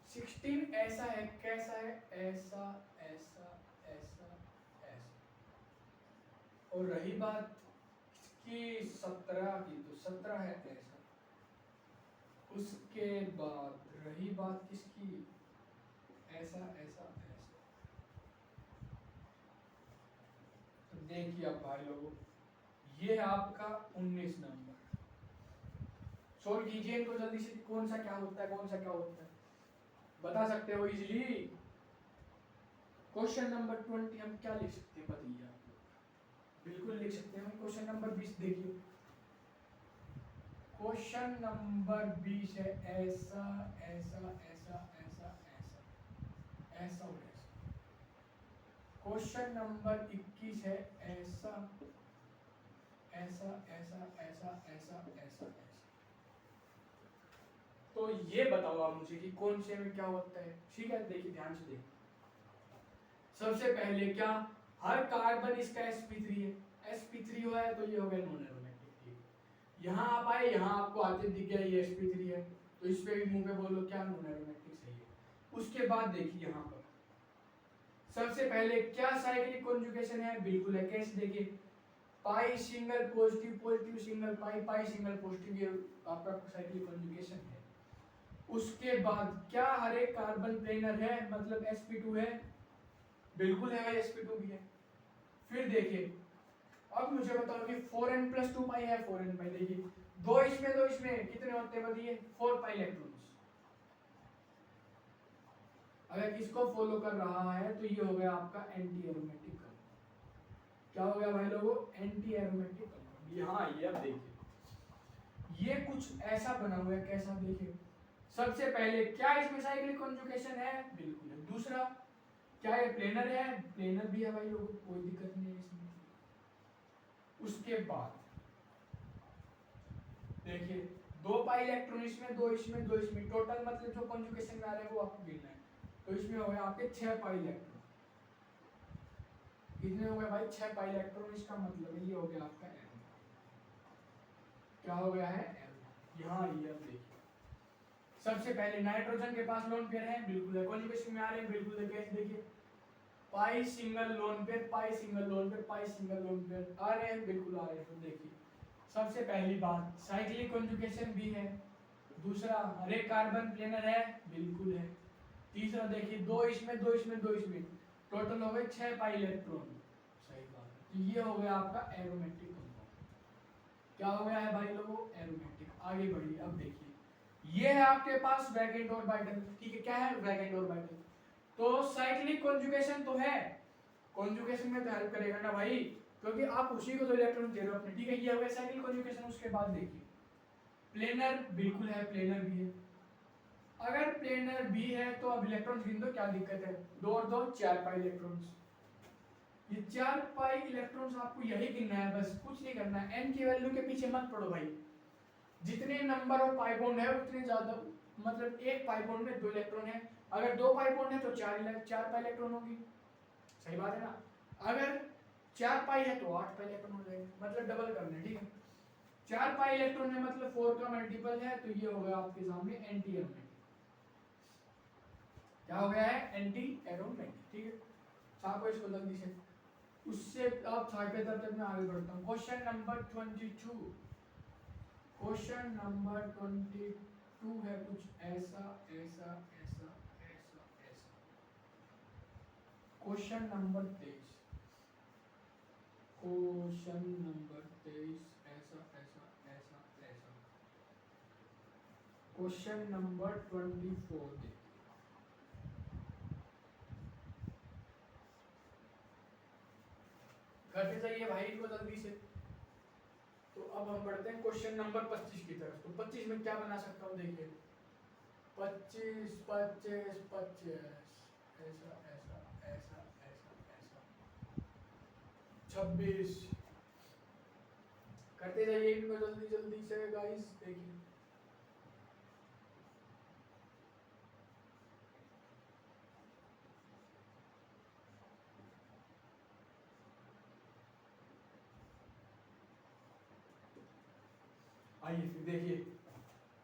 16 ऐसा है, कैसा है? ऐसा ऐसा ऐसा ऐसा, और रही बात इसकी 17 की, तो 17 है ऐसा। उसके बाद रही बात किसकी? ऐसा ऐसा ऐसा। तो देखिए अब भाई लोगों, ये है आपका 19 नंबर। सोल्व कीजिए इनको जल्दी से, कौन सा क्या होता है, कौन सा क्या होता है, बता सकते हो इजीली। क्वेश्चन नंबर 20 हम क्या लिख सकते हैं बताइए आप लोग? बिल्कुल लिख सकते हैं। क्वेश्चन नंबर 20 देखिए, क्वेश्चन नंबर 20 है ऐसा ऐसा ऐसा ऐसा ऐसा ऐसा और ऐसा। क्वेश्चन नंबर 21 है ऐसा ऐसा ऐसा ऐसा ऐसा ऐसा ऐसा। तो ये बताओ आप मुझे कि कौन से में क्या होता है, ठीक है? देखिए ध्यान से देखिए, सबसे पहले क्या, हर कार्बन इसका sp3 है, sp3 हुआ है तो ये हो गया नॉन एरोमेटिक। यहाँ आप आए, यहाँ आपको आते दिख गया ये sp3 है, तो इस पे भी मुंह पे बोलो क्या? नॉन एरोमेटिक सही है। उसके बाद देखिए यहाँ पर सबसे पहले क्या साइक्लिक कॉन्जुगेशन है? बिल्कुल है, कैसे? देखिए पाई सिंगल पॉजिटिव, पॉजिटिव सिंगल पाई, पाई सिंगल पॉजिटिव, ये आपका साइक्लिक कॉन्जुगेशन है। उसके बाद क्या हर एक कार्बन प्लेनर है, मतलब sp2 है? बिल्कुल है भाई, sp2 भी है। फिर देखिए अब मुझे बताओ कि 4n + 2 पाई है, 4n पाई, देखिए दो इसमें कितने होते हैं बताइए? 4 पाई इलेक्ट्रॉन्स। अगर इसको फॉलो कर रहा है तो ये हो गया आपका एंटी एरोमेटिक कंपाउंड। क्या हो गया भाई लोगों? Anti aromatic compound. यहाँ ये अब देखिए, ये कुछ ऐसा बना हुआ है, कैसा? देखिए सबसे पहले क्या इसमें साइक्लिक कॉन्जुगेशन है? बिल्कुल है। दूसरा क्या ये प्लेनर है? प्लेनर भी है भाई लोगों, कोई दिक्कत नहीं है इसमें। उसके बाद देखिए 2 पाई इलेक्ट्रॉन इसमें, 2 इसमें, 2 इसमें, टोटल मतलब जो कॉन्जुगेशन में आ रहा है वो आपको गिनना है। तो इसमें हो गया आपके 6 पाई इलेक्ट्रॉन। कितने हो गए भाई? 6 पाई इलेक्ट्रॉन। इसका मतलब ये हो गया आपका एरो। क्या हो गया है? एरो। यहाँ ये अब देखिए, सबसे पहले नाइट्रोजन के पास लोन पेयर है, बिल्कुल है, कॉन्जुगेशन में आ रहे हैं, बिल्कुल है, कैसे? देखिए पाई सिंगल लोन पेयर, पाई सिंगल लोन पेयर, पाई सिंगल लोन पेयर आ रहे हैं, बिल्कुल आ रहे हैं। तो देखिए सबसे पहली बात साइक्लिक कॉन्जुगेशन भी है। दूसरा हर एक कार्बन प्लेनर है, बिल्कुल है। तीसरा देखिए दो इसमें दो इसमें दो इसमें, टोटल हो गए 6 पाई इलेक्ट्रॉन। सही बात है। तो ये हो गया आपका एरोमेटिक कंपाउंड। क्या हो गया है भाई लोगों? एरोमेटिक। आगे बढ़िए, अब देखिए ये है आपके पास वैकेंट ऑर्बिटल। ठीक है, क्या है? Vacant orbital. तो साइक्लिक कॉन्जुगेशन तो है, कॉन्जुगेशन में तो हेल्प करेगा ना भाई, क्योंकि आप उसी को तो इलेक्ट्रॉन दे रहे हो अपने। ठीक है, ये हो गया साइक्लिक कॉन्जुगेशन। उसके बाद देखिए प्लेनर, बिल्कुल है, प्लेनर भी है। अगर प्लेनर भी है तो अब इलेक्ट्रॉन गिन दो, क्या दिक्कत है? 2 और 2 4 पाई इलेक्ट्रॉन्स। ये 4 पाई इलेक्ट्रॉन्स आपको यही गिनना है, बस कुछ नहीं करना है। एन की वैल्यू के पीछे मत पड़ो भाई। जितने नंबर ऑफ पाई बॉन्ड है उतने ज्यादा, मतलब एक पाई बॉन्ड में 2 इलेक्ट्रॉन है। अगर 2 पाई बॉन्ड है तो 4 पाई इलेक्ट्रॉन होगी। सही बात है ना? अगर 4 पाई है तो 8 पाई इलेक्ट्रॉन हो जाएगा, मतलब डबल करना है। ठीक है, 4 पाई इलेक्ट्रॉन है मतलब 4 का मल्टीपल है, तो ये हो गया आपके सामने एंटी एरोमेटिक। क्या हो गया है? Anti aromatic. ठीक है, छापो इसको जल्दी से। उससे आप छापे तब तक मैं आगे बढ़ता हूँ। Question number 22। क्वेश्चन नंबर 22 है कुछ ऐसा ऐसा ऐसा ऐसा ऐसा। Question number 23। क्वेश्चन नंबर 23 ऐसा ऐसा ऐसा ऐसा। क्वेश्चन नंबर 24 देखिए। करते जाइए भाई को जल्दी से। तो अब हम बढ़ते हैं क्वेश्चन नंबर 25 की तरफ। तो 25 में क्या बना सकता हूँ देखिए, 25 25 25 ऐसा ऐसा ऐसा ऐसा ऐसा 26। करते जाइए इनको जल्दी जल्दी से गाइस। देखिए आइए फिर देखिए,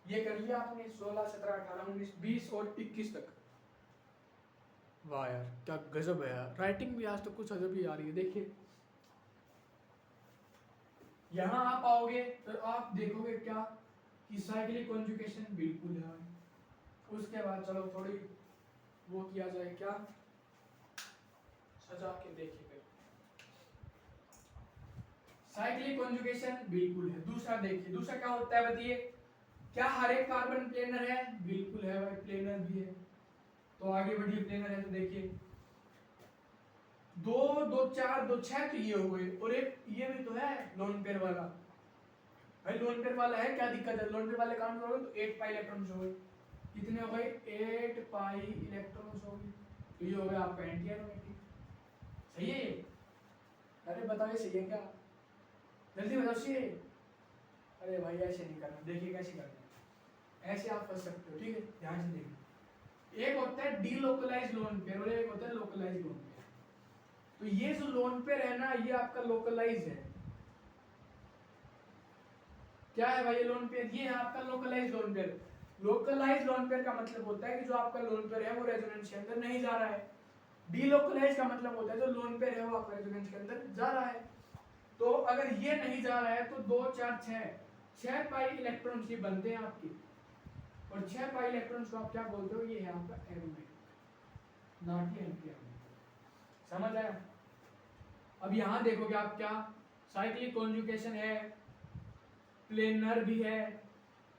ये कर लिया आपने 16 17 18 19 20 और 21 तक। वाह यार क्या गजब है यार, राइटिंग भी आज तो कुछ अजब ही आ रही है। देखिए यहाँ आप आओगे तो आप देखोगे क्या कि साइक्लिक कॉन्जुगेशन बिल्कुल है। उसके बाद चलो थोड़ी वो किया जाए, क्या सजा के देखिए। साइक्लिक कॉन्जुगेशन बिल्कुल है। दूसरा देखिए, दूसरा क्या होता है बताइए? क्या हर एक कार्बन प्लेनर है? बिल्कुल है भाई, प्लेनर भी है। तो आगे बढ़िए, प्लेनर है तो देखिए 2 2 4 2 6 तो ये हो गए, और एक ये भी तो है लोन पेयर वाला। भाई लोन पेयर वाला है, क्या दिक्कत है? लोन पेयर वाले काउंट करोगे तो 8 पाई इलेक्ट्रॉन्स हो गए। कितने हो गए? 8 पाई इलेक्ट्रॉन्स हो गए। तो ये हो गया आपका एंटी एरोमेटिक। सही है ये? अरे बताओ ये सही है क्या? जल्दी बताओ सही है? अरे भाई ऐसे नहीं करना, देखिए कैसे करना है। ऐसे आप फंस सकते हो। ठीक है, ध्यान से देखिए। एक होता है डीलोकलाइज लोन पेयर और एक होता है लोकलाइज लोन पेयर। तो ये जो लोन पेयर है ना, ये आपका लोकलाइज है। क्या है भाई ये लोन पेयर? ये है आपका localise lone pair. Localise lone pair का मतलब होता है कि जो आपका लोन पेयर है वो रेजोनेंस के अंदर नहीं जा रहा है। डीलोकलाइज का मतलब होता है जो लोन पेयर है वो आपका रेजोनेंस के अंदर जा रहा है। तो अगर ये नहीं जा रहा है तो 2 4 6 पाई इलेक्ट्रॉन्स ही बनते हैं आपके। और 6 पाई इलेक्ट्रॉन्स को आप क्या बोलते हो? ये है आपका एरोमेटिक, नॉट एंटी एरोमेटिक। समझ आया? अब यहां देखोगे आप क्या, साइक्लिक कॉन्जुगेशन है, प्लेनर भी है।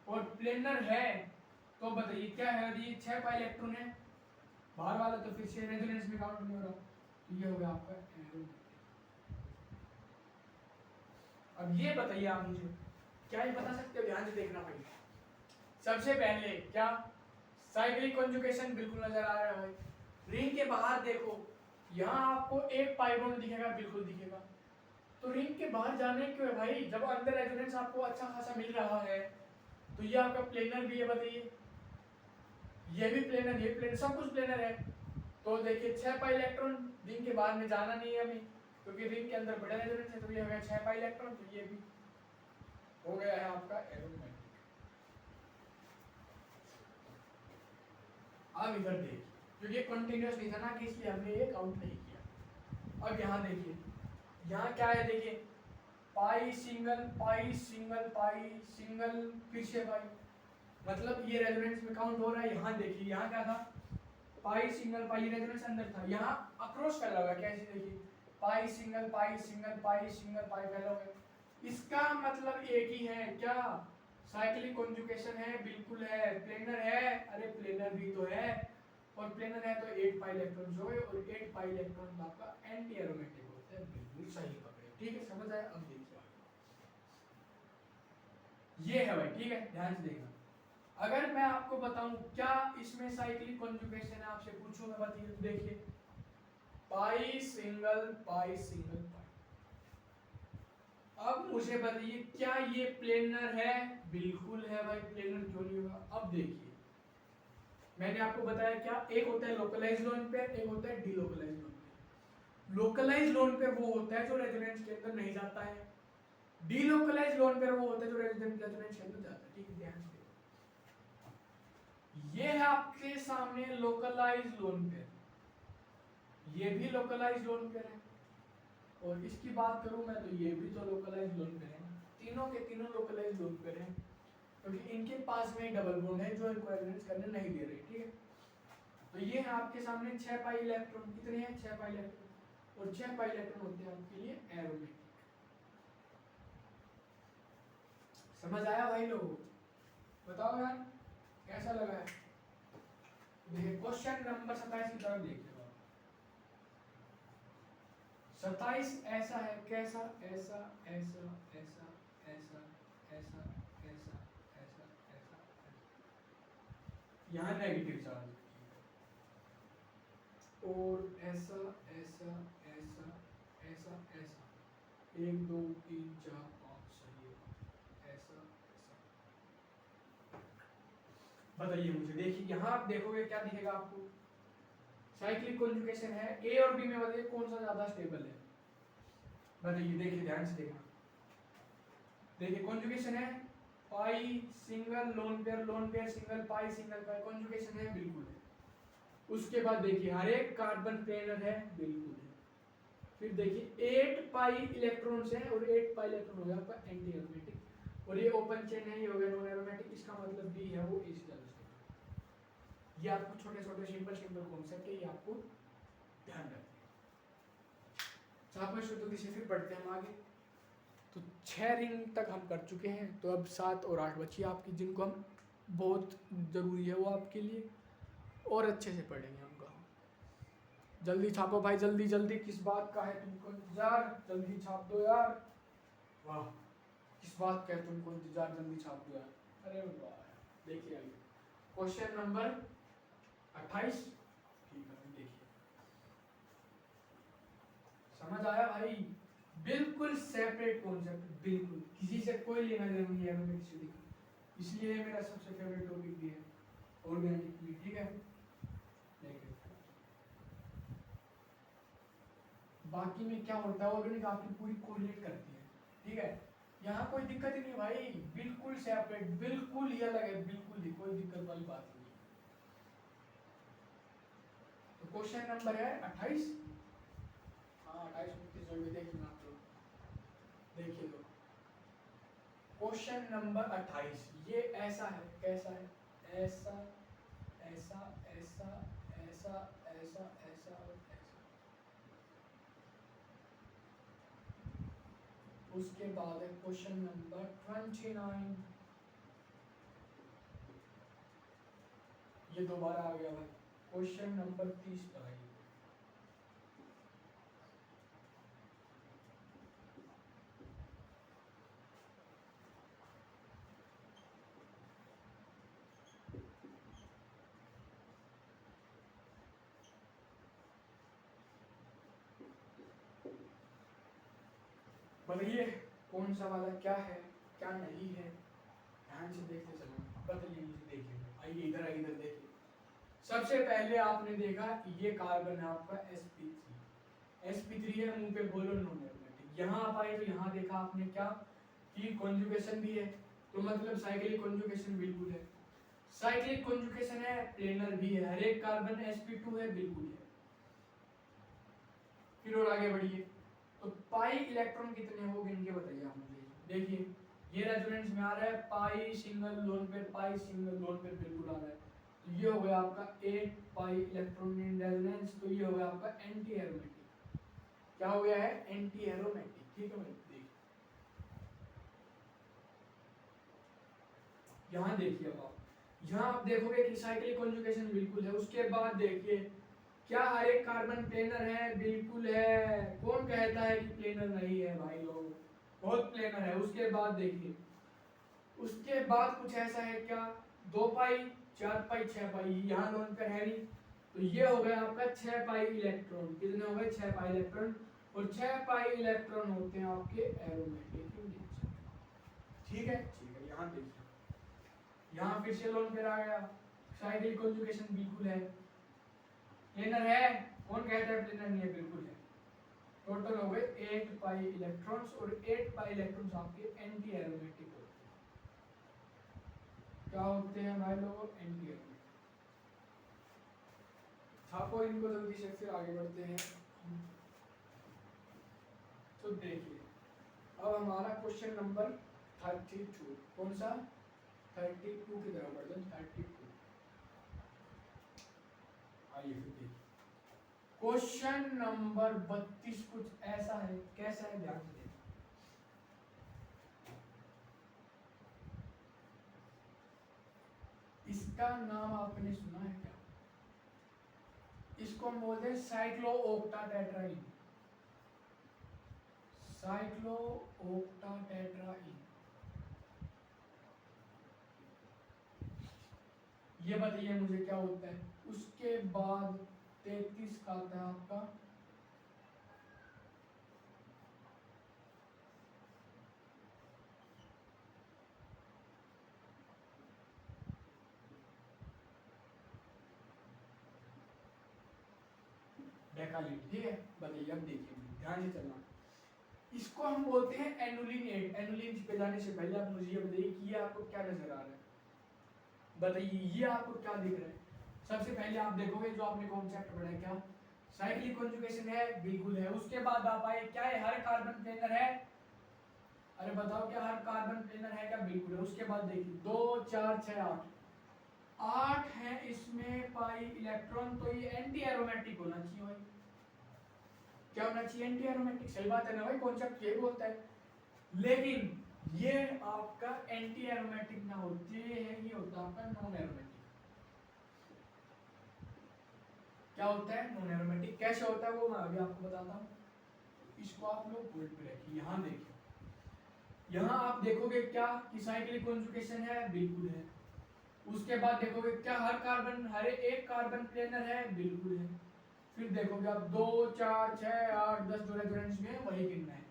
और प्लेनर है तो बताइए क्या है? ये 6 पाई इलेक्ट्रॉन है, बाहर वाला तो फिर से रेजोनेंस में काउंट नहीं हो रहा। तो ये हो गया आपका एरोमेटिक। अब ये बताइए आप मुझे, क्या ये बता सकते हो? ध्यान से देखना भाई। सबसे पहले क्या, साइक्लिक कॉन्जुगेशन बिल्कुल नजर आ रहा है भाई। रिंग के बाहर देखो, यहाँ आपको एक पाई बॉन्ड दिखेगा, बिल्कुल दिखेगा। तो रिंग के बाहर जाने क्यों है भाई, जब अंदर रेजोनेंस आपको अच्छा खासा मिल रहा है। तो ये आपका प्लेनर भी है, बताइए ये भी प्लेनर, ये प्लेनर, सब कुछ प्लेनर है। तो देखिए 6 पाई इलेक्ट्रॉन रिंग के बाहर में जाना नहीं है अभी, क्योंकि रिंग के अंदर बड़ा रेजोनेंस है। तो ये हो गया 6 पाई इलेक्ट्रॉन, तो ये भी हो गया है आपका एरोमेटिक। अब इधर देखिए, क्योंकि कंटिन्यूअस नहीं था ना, कि इसलिए हमने ये काउंट नहीं किया। अब यहाँ देखिए, यहाँ क्या है देखिए, पाई सिंगल पाई सिंगल पाई सिंगल फिर से पाई, मतलब ये रेजोनेंस में काउंट हो रहा है। यहाँ देखिए यहाँ क्या था, पाई सिंगल पाई, रेजोनेंस अंदर था, यहाँ अक्रॉस फैला हुआ है। कैसे देखिए, पाई सिंगल पाई सिंगल पाई सिंगल पाई फैला हुआ है। इसका मतलब एक ही है, क्या साइक्लिक कॉन्जुगेशन है, बिल्कुल है। प्लेनर है, अरे प्लेनर भी तो है, और प्लेनर है तो 8 पाई इलेक्ट्रॉन जो है, और 8 पाई इलेक्ट्रॉन आपका एंटी एरोमेटिक होता है। बिल्कुल सही पकड़े, ठीक है, समझ आया। अब देखिए ये है भाई, ठीक है, ध्यान से देखना। अगर मैं आपको बताऊं क्या इसमें साइक्लिक कॉन्जुगेशन है, आपसे पूछूं मैं, बताइए तो देखिए, पाई सिंगल पाई सिंगल पाई। अब मुझे बताइए क्या ये प्लेनर है? बिल्कुल है भाई, प्लेनर क्यों नहीं होगा। अब देखिए मैंने आपको बताया क्या, एक होता है लोकलाइज लोन पेयर, एक होता है delocalise lone pair. Localise lone pair वो होता है जो रेजोनेंस के अंदर नहीं जाता है, डीलोकलाइज लोन पेयर वो होता है जो रेजोनेंस के अंदर जाता है। ठीक है, ध्यान से ये है आपके सामने लोकलाइज लोन पेयर, ये भी लोकलाइज लोन पेयर है, और इसकी बात करूं मैं तो ये भी तो लोकलाइज लोन पेयर है। तीनों के तीनों लोकलाइज लोन पेयर हैं, क्योंकि इनके पास में डबल बॉन्ड है जो इनको रेजोनेंस करने नहीं दे रही। ठीक है, तो ये है आपके सामने 6 पाई इलेक्ट्रॉन। कितने हैं? 6 पाई इलेक्ट्रॉन, और 6 पाई इलेक्ट्रॉन होते हैं आपके लिए एरोमेटिक। समझ आया भाई लोगों? बताओ यार कैसा लगा है। देखिए क्वेश्चन नंबर 27 की तरफ देखिए। 27 ऐसा है, कैसा? ऐसा ऐसा ऐसा ऐसा ऐसा ऐसा ऐसा ऐसा, यहाँ नेगेटिव चार्ज, और ऐसा ऐसा ऐसा ऐसा ऐसा, 1 2 3 4 5 6 ऐसा ऐसा। बताइए मुझे, देखिए यहाँ आप देखोगे क्या दिखेगा आपको, साइक्लिक कॉन्जुगेशन है। ए और बी में बताइए कौन सा ज्यादा स्टेबल है? बताइए, देखिए ध्यान से देखना। देखिए कॉन्जुगेशन है, पाई सिंगल लोन पेयर सिंगल पाई सिंगल पाई, कॉन्जुगेशन है, बिल्कुल है। उसके बाद देखिए हर एक कार्बन प्लेनर है, बिल्कुल है। फिर देखिए 8 पाई इलेक्ट्रॉन्स हैं, और 8 पाई इलेक्ट्रॉन हो गया आपका एंटी एरोमेटिक, और ये ओपन चेन है, ये हो गया नॉन एरोमेटिक। इसका मतलब बी है वो इस तरह से। ये आपको छोटे छोटे सिंपल कॉन्सेप्ट है, ये आपको ध्यान रखना है। जल्दी से फिर पढ़ते हैं हम आगे। तो 6 रिंग तक हम कर चुके हैं, तो अब 7 और 8 बची आपकी, जिनको हम बहुत ज़रूरी है वो आपके लिए, और अच्छे से पढ़ेंगे उनका। जल्दी छापो भाई, जल्दी जल्दी, किस बात का है तुमको इंतजार? जल्दी छाप दो यार। वाह, किस बात का है तुमको इंतजार? जल्दी छाप दो यार। अरे वाह, देखिए आइए क्वेश्चन नंबर 28। ठीक है, देखिए समझ आया भाई? बिल्कुल सेपरेट कॉन्सेप्ट, बिल्कुल किसी से कोई लेना देना नहीं है एरोमेटिसिटी का, इसलिए मेरा सबसे फेवरेट टॉपिक भी है, ऑर्गेनिक भी। ठीक है, देखिए बाकी में क्या होता है, ऑर्गेनिक आपकी पूरी कोरिलेट करती है। ठीक है, यहाँ कोई दिक्कत ही नहीं भाई, बिल्कुल सेपरेट, बिल्कुल ही अलग है, बिल्कुल ही कोई दिक्कत वाली बात नहीं। तो क्वेश्चन नंबर है 28। हाँ 28 29 जो भी देखना आप लोग, देखिए लो क्वेश्चन नंबर 28। ये ऐसा है, कैसा है? ऐसा ऐसा ऐसा ऐसा ऐसा ऐसा और ऐसा। उसके बाद है क्वेश्चन नंबर 29। ये दोबारा आ गया भाई, क्वेश्चन नंबर 30 पर आइए। बताइए कौन सा वाला क्या है, क्या नहीं है, ध्यान से देखते चलो। बताइए मुझे, देखिए आइए इधर आइए, इधर देखिए। सबसे पहले आपने देखा ये कार्बन है आपका sp3। sp3 है, मुंह पे बोलो नॉन एरोमेटिक। यहाँ आप आए तो यहाँ देखा आपने क्या कि कॉन्जुगेशन भी है, तो मतलब साइक्लिक कॉन्जुगेशन बिल्कुल है। साइक्लिक कॉन्जुगेशन है, प्लेनर भी है, हर एक कार्बन sp2 है, बिल्कुल है। फिर और आगे बढ़िए, तो पाई इलेक्ट्रॉन कितने हो गिन के बताइए आप मुझे। देखिए ये रेजोनेंस में आ रहा है पाई सिंगल लोन पेयर, पाई सिंगल लोन पेयर बिल्कुल आ रहा है। तो ये हो गया आपका 8 पाई इलेक्ट्रॉन इन रेजोनेंस, तो ये हो गया आपका एंटी एरोमेटिक। क्या हो गया है? Anti aromatic. ठीक है भाई, देखिए यहाँ देखिए अब आप, यहाँ आप देखोगे कि साइक्लिक कॉन्जुगेशन बिल्कुल है। उसके बाद देखिए क्या हर एक कार्बन प्लेनर है? बिल्कुल है। कौन कहता है कि प्लेनर नहीं है भाई लोग? बहुत प्लेनर है। उसके बाद देखिए, उसके बाद कुछ ऐसा है क्या? 2 पाई 4 पाई 6 पाई, यहाँ लोन पेयर है नहीं, तो ये हो गया आपका 6 पाई इलेक्ट्रॉन। कितने हो गए? 6 पाई इलेक्ट्रॉन। और 6 पाई इलेक्ट्रॉन होते हैं आपके एरोमेटिक नेचर। ठीक है, ठीक है। यहाँ देखिए, यहाँ फिर से लोन पेयर आ गया। साइक्लिक कॉन्जुगेशन बिल्कुल है। प्लेनर है? कौन कहता है प्लेनर नहीं है? बिल्कुल है। टोटल हो गए 8 पाई इलेक्ट्रॉन्स, और 8 पाई इलेक्ट्रॉन्स आपके एंटी एरोमेटिक होते हैं। क्या होते हैं भाई लोगों? Anti aromatic. छापो इनको जल्दी से, फिर आगे बढ़ते हैं। तो देखिए अब हमारा क्वेश्चन नंबर 32, कौन सा? 32 की तरफ बढ़ते हैं। 32 आइए फिर देखिए क्वेश्चन नंबर 32 कुछ ऐसा है। कैसा है? ध्यान से देखिए। इसका नाम आपने सुना है क्या? इसको हम बोलते हैं साइक्लोओक्टाटेट्राइन। साइक्लोओक्टाटेट्राइन। ये बताइए मुझे क्या होता है? उसके बाद 33 का आता है आपका डेकालीन। ठीक है, बताइए अब देखिए ध्यान से चलना। इसको हम बोलते हैं एनुलिन 8। एनुलिन पे जाने से पहले आप मुझे ये बताइए कि ये आपको क्या नजर आ रहा है? बताइए ये आपको क्या दिख रहा है? सबसे पहले आप देखोगे जो आपने कॉन्सेप्ट पढ़ा है, क्या साइक्लिक कॉन्जुगेशन है? बिल्कुल है। उसके बाद आप आए, क्या है? हर कार्बन प्लेनर है? अरे बताओ क्या हर कार्बन प्लेनर है क्या? बिल्कुल है। उसके बाद देखिए 2 4 6 8, 8 है इसमें पाई इलेक्ट्रॉन, तो ये एंटी एरोमेटिक होना चाहिए भाई। क्या होना चाहिए? Anti aromatic. सही बात है ना भाई, कॉन्सेप्ट ये बोलता है। लेकिन ये आपका एंटी एरोमेटिक ना होते हैं, ये होता है आपका नॉन एरोमेटिक। क्या होता है? Non aromatic. कैसे होता है वो मैं अभी आपको बताता हूँ। इसको आप लोग होल्ड पे रखिए। यहाँ देखिए, यहाँ आप देखोगे क्या कि साइक्लिक कॉन्जुगेशन है? बिल्कुल है। उसके बाद देखोगे क्या हर कार्बन, हर एक कार्बन प्लेनर है? बिल्कुल है। फिर देखोगे आप 2 4 6 8 10 जो रेजोनेंस में है वही गिनना है।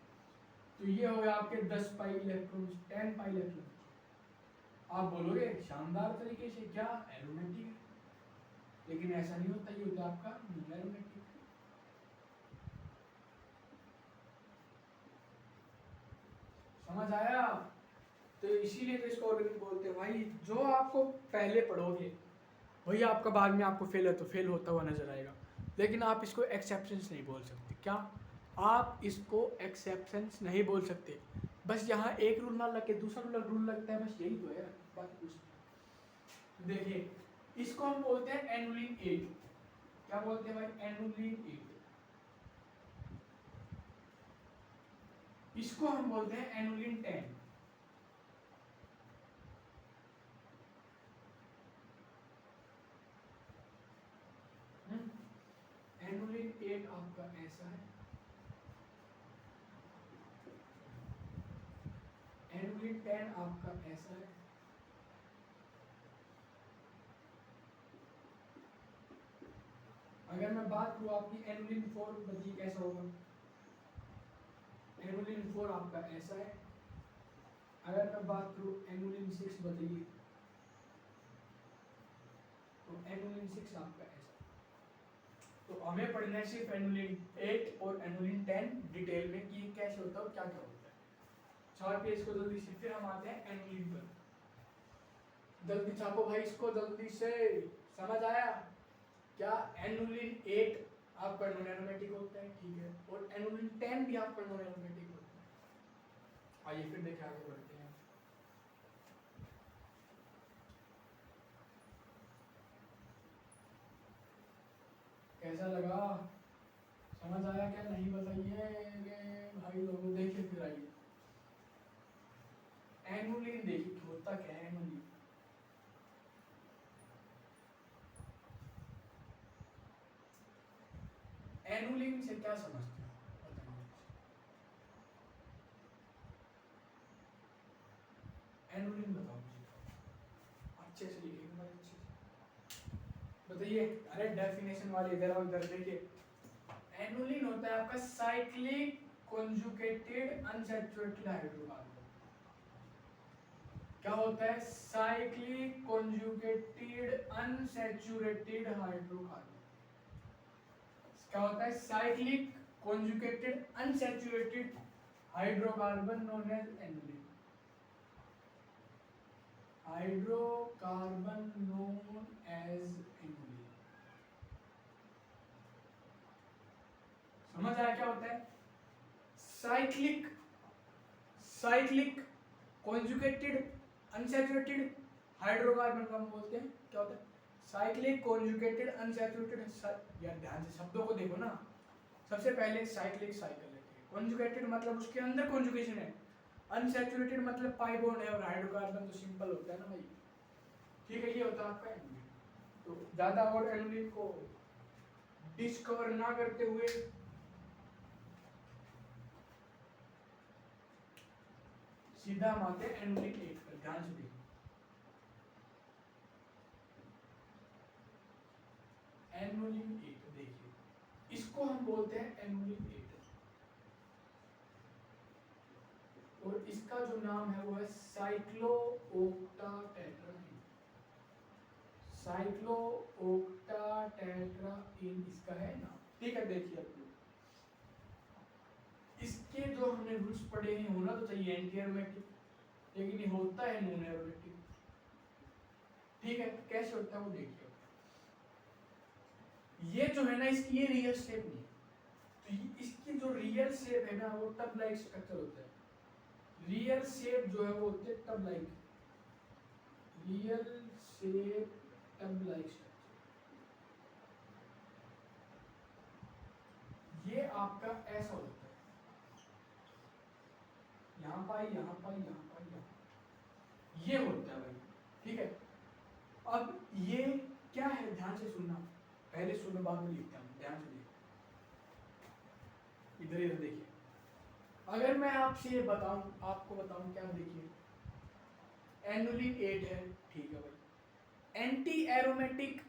तो ये हो गया आपके 10 पाई इलेक्ट्रॉन्स, 10 पाई इलेक्ट्रॉन। आप बोलोगे शानदार तरीके से क्या एरोमेटिक है, लेकिन ऐसा नहीं होता। ये होता है आपका नॉन एरोमेटिक। समझ आया? तो इसीलिए तो इसको ऑर्गेनिक बोलते हैं भाई। जो आपको पहले पढ़ोगे वही आपका बाद में आपको फेल है तो फेल होता हुआ नजर आएगा, लेकिन आप इसको एक्सेप्शंस नहीं बोल सकते। क्या आप इसको एक्सेप्शंस नहीं बोल सकते? बस यहाँ एक रूल ना लग के दूसरा रूल लगता है, बस यही तो है, बाकी कुछ नहीं। देखिए इसको हम बोलते हैं एनुलिन 8। क्या बोलते हैं भाई? एनुलिन 8। इसको हम बोलते हैं एनुलिन 10। एनुलिन 8 आपका ऐसा है। एनुलिन 10 आपका ऐसा है। अगर मैं बात करूँ आपकी एनुलिन 4, बताइए कैसा होगा? एनुलिन 4 आपका ऐसा है। अगर मैं बात करूँ एनुलिन 6, बताइए, तो एनुलिन 6 आपका ऐसा। तो हमें पढ़ना है सिर्फ एनुलिन 8 और एनुलिन 10 डिटेल में कि कैसे होता है और क्या क्या होता है। छाप पे इसको जल्दी से, फिर हम आते हैं एनुलिन पर। जल्दी छापो भाई इसको जल्दी से। समझ आया क्या? एनुलिन 8 आपका नॉन एरोमेटिक होता है, ठीक है, और एनुलिन 10 भी आपका नॉन एरोमेटिक होता है। आइए फिर देखें, आगे बढ़ते हैं। कैसा लगा, समझ आया क्या नहीं बताइए भाई लोगों। देखिए फिर आइए एनुलिन, देखिए होता क्या है एनुलिन। एनुलिन से क्या समझते हो बताइए। एनुलिन बताओ मुझे, अच्छे से लिखिए भाई, अच्छे से बताइए। अरे डेफिनेशन वाले इधर और इधर देखिए। एनुलिन होता है आपका साइक्लिक कॉन्जुगेटेड अनसैचुरेटेड हाइड्रोकार्बन। क्या होता है? Cyclic conjugated unsaturated hydrocarbon. क्या होता है? Cyclic conjugated unsaturated hydrocarbon known as annulene. Hydrocarbon known as annulene. समझ आया क्या होता है? साइक्लिक कॉन्जुगेटेड अनसैचुरेटेड हाइड्रोकार्बन को हम बोलते हैं क्या होता है? Cyclic conjugated unsaturated. यार ध्यान से शब्दों को देखो ना। सबसे पहले साइक्लिक साइकिल लेते हैं। कॉन्जुगेटेड मतलब उसके अंदर कॉन्जुगेशन है, अनसैचुरेटेड मतलब पाई बॉन्ड है, और हाइड्रोकार्बन तो सिंपल होता है ना भाई। ठीक है, ये होता है आपका एनुलिन। तो ज्यादा और एनुलिन को डिस्कवर ना करते हुए सीधा हम आते हैं एनुलिन 8 पर। ध्यान से देखिए, एनुलिन 8 देखिए, इसको हम बोलते हैं एनुलिन 8, और इसका जो नाम है वो है साइक्लोओक्टाटेट्राइन। साइक्लोओक्टाटेट्राइन इसका है ना। ठीक है, देखिए आप लोग इसके जो हमने रूल्स पढ़े हैं, होना तो चाहिए एंटी एरोमेटिक, लेकिन ये होता है नॉन एरोमेटिक। ठीक है, कैसे होता है वो देखिए। ये जो है ना, इसकी ये रियल शेप नहीं है, तो इसकी जो रियल शेप है ना वो टब लाइक स्ट्रक्चर होता है। रियल शेप जो है वो होते हैं tub like, real shape tub like structure. ये आपका ऐसा होता है, यहाँ पाई, यहाँ पाई, यहाँ पाई, यहाँ, ये होता है भाई। ठीक है, अब ये क्या है, ध्यान से सुनना, पहले सुनो बाद में लिखता हूँ, ध्यान से देखो, इधर इधर देखिए। अगर मैं आपसे ये बताऊं, आपको बताऊं क्या, देखिए एनुलिन 8 है, ठीक है भाई। एंटी एरोमेटिक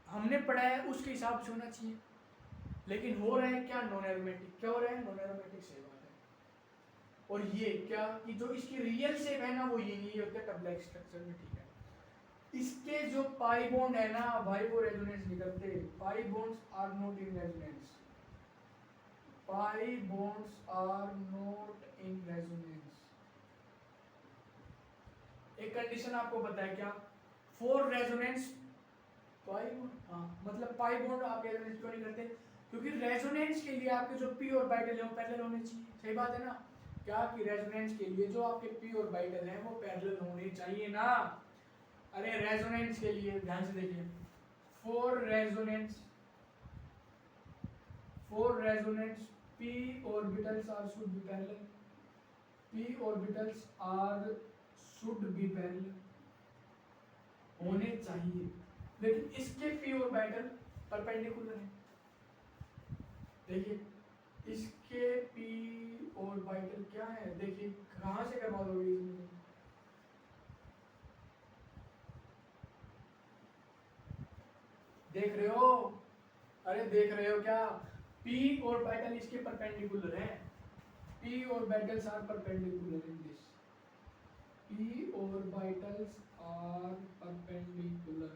हमने पढ़ा है उसके हिसाब से होना चाहिए, लेकिन हो रहा है क्या, नॉन एरोमेटिक। क्या हो रहा है? नॉन एरोमेटिक से बात है। और ये क्या कि जो इसकी रियल शेप है ना वो ये नहीं होता टब लाइक स्ट्रक्चर में। ठीक है, इसके जो पाई बॉन्ड है ना भाई वो रेजोनेंस निकलते, pi bonds are not in resonance, pi bonds are not in resonance. एक कंडीशन आपको पता है क्या, फॉर रेजोनेंस पाई, हाँ मतलब पाई बॉन्ड आप रेजोनेंस क्यों नहीं करते? क्योंकि रेजोनेंस के लिए आपके जो पी ऑर्बिटल है वो पैरेलल होने चाहिए। सही बात है ना? क्या कि रेजोनेंस के लिए जो आपके पी ऑर्बिटल है वो पैरेलल होने चाहिए ना। अरे रेजोनेंस के लिए ध्यान से देखिए, for resonance p orbitals are should be parallel, p orbitals are should be parallel होने चाहिए, लेकिन इसके p ऑर्बिटल परपेंडिकुलर है। देखिए इसके p ऑर्बिटल क्या है, देखिए कहाँ से करवा दोगे इसमें, देख रहे हो? अरे देख रहे हो क्या, p ऑर्बिटल इसके परपेंडिकुलर है, p orbitals are perpendicular in this, p orbitals are perpendicular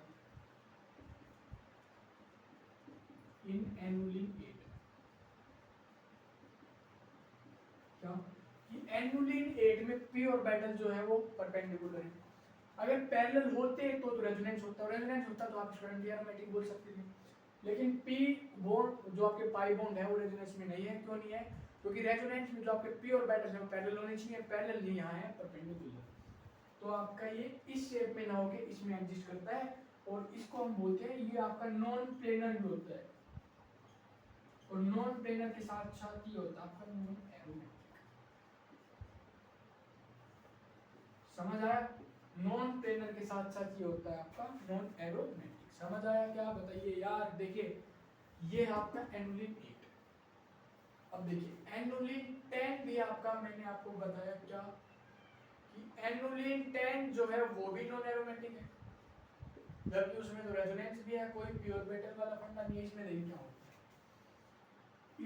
in annulene 8। क्या कि एनुलिन 8 में p ऑर्बिटल जो है वो परपेंडिकुलर है। अगर पैरेलल होते तो रेजोनेंस होता, रेजोनेंस होता तो आप स्टूडेंट एरोमेटिक बोल सकते थे, लेकिन p बॉन्ड जो आपके पाई बॉन्ड है वो रेजोनेंस में नहीं है। क्यों नहीं है? क्योंकि रेजोनेंस में जो आपके पी ऑर्बिटल्स हैं पैरेलल होने चाहिए, पैरेलल नहीं यहाँ है, परपेंडिकुलर। तो आपका ये इस शेप में ना होके इसमें एग्जिस्ट करता है, और इसको हम बोलते हैं ये आपका नॉन प्लेनर भी होता है, और नॉन प्लेनर के साथ साथ ये होता है आपका नॉन एरोमेट्रिक। समझ आया? नॉन प्लेनर के साथ साथ ये होता है आपका नॉन एरोमेट्रिक। समझ आया क्या? बताइए यार। देखिए ये है आपका एनुलिन 8। अब देखिए एनुलिन 10 भी आपका, मैंने आपको बताया क्या कि एनुलिन 10 जो है वो भी नॉन एरोमेटिक है, जबकि उसमें तो रेजोनेंस भी है, कोई पी ऑर्बिटल वाला फंडा नहीं है। इसमें देखिए क्या होता है,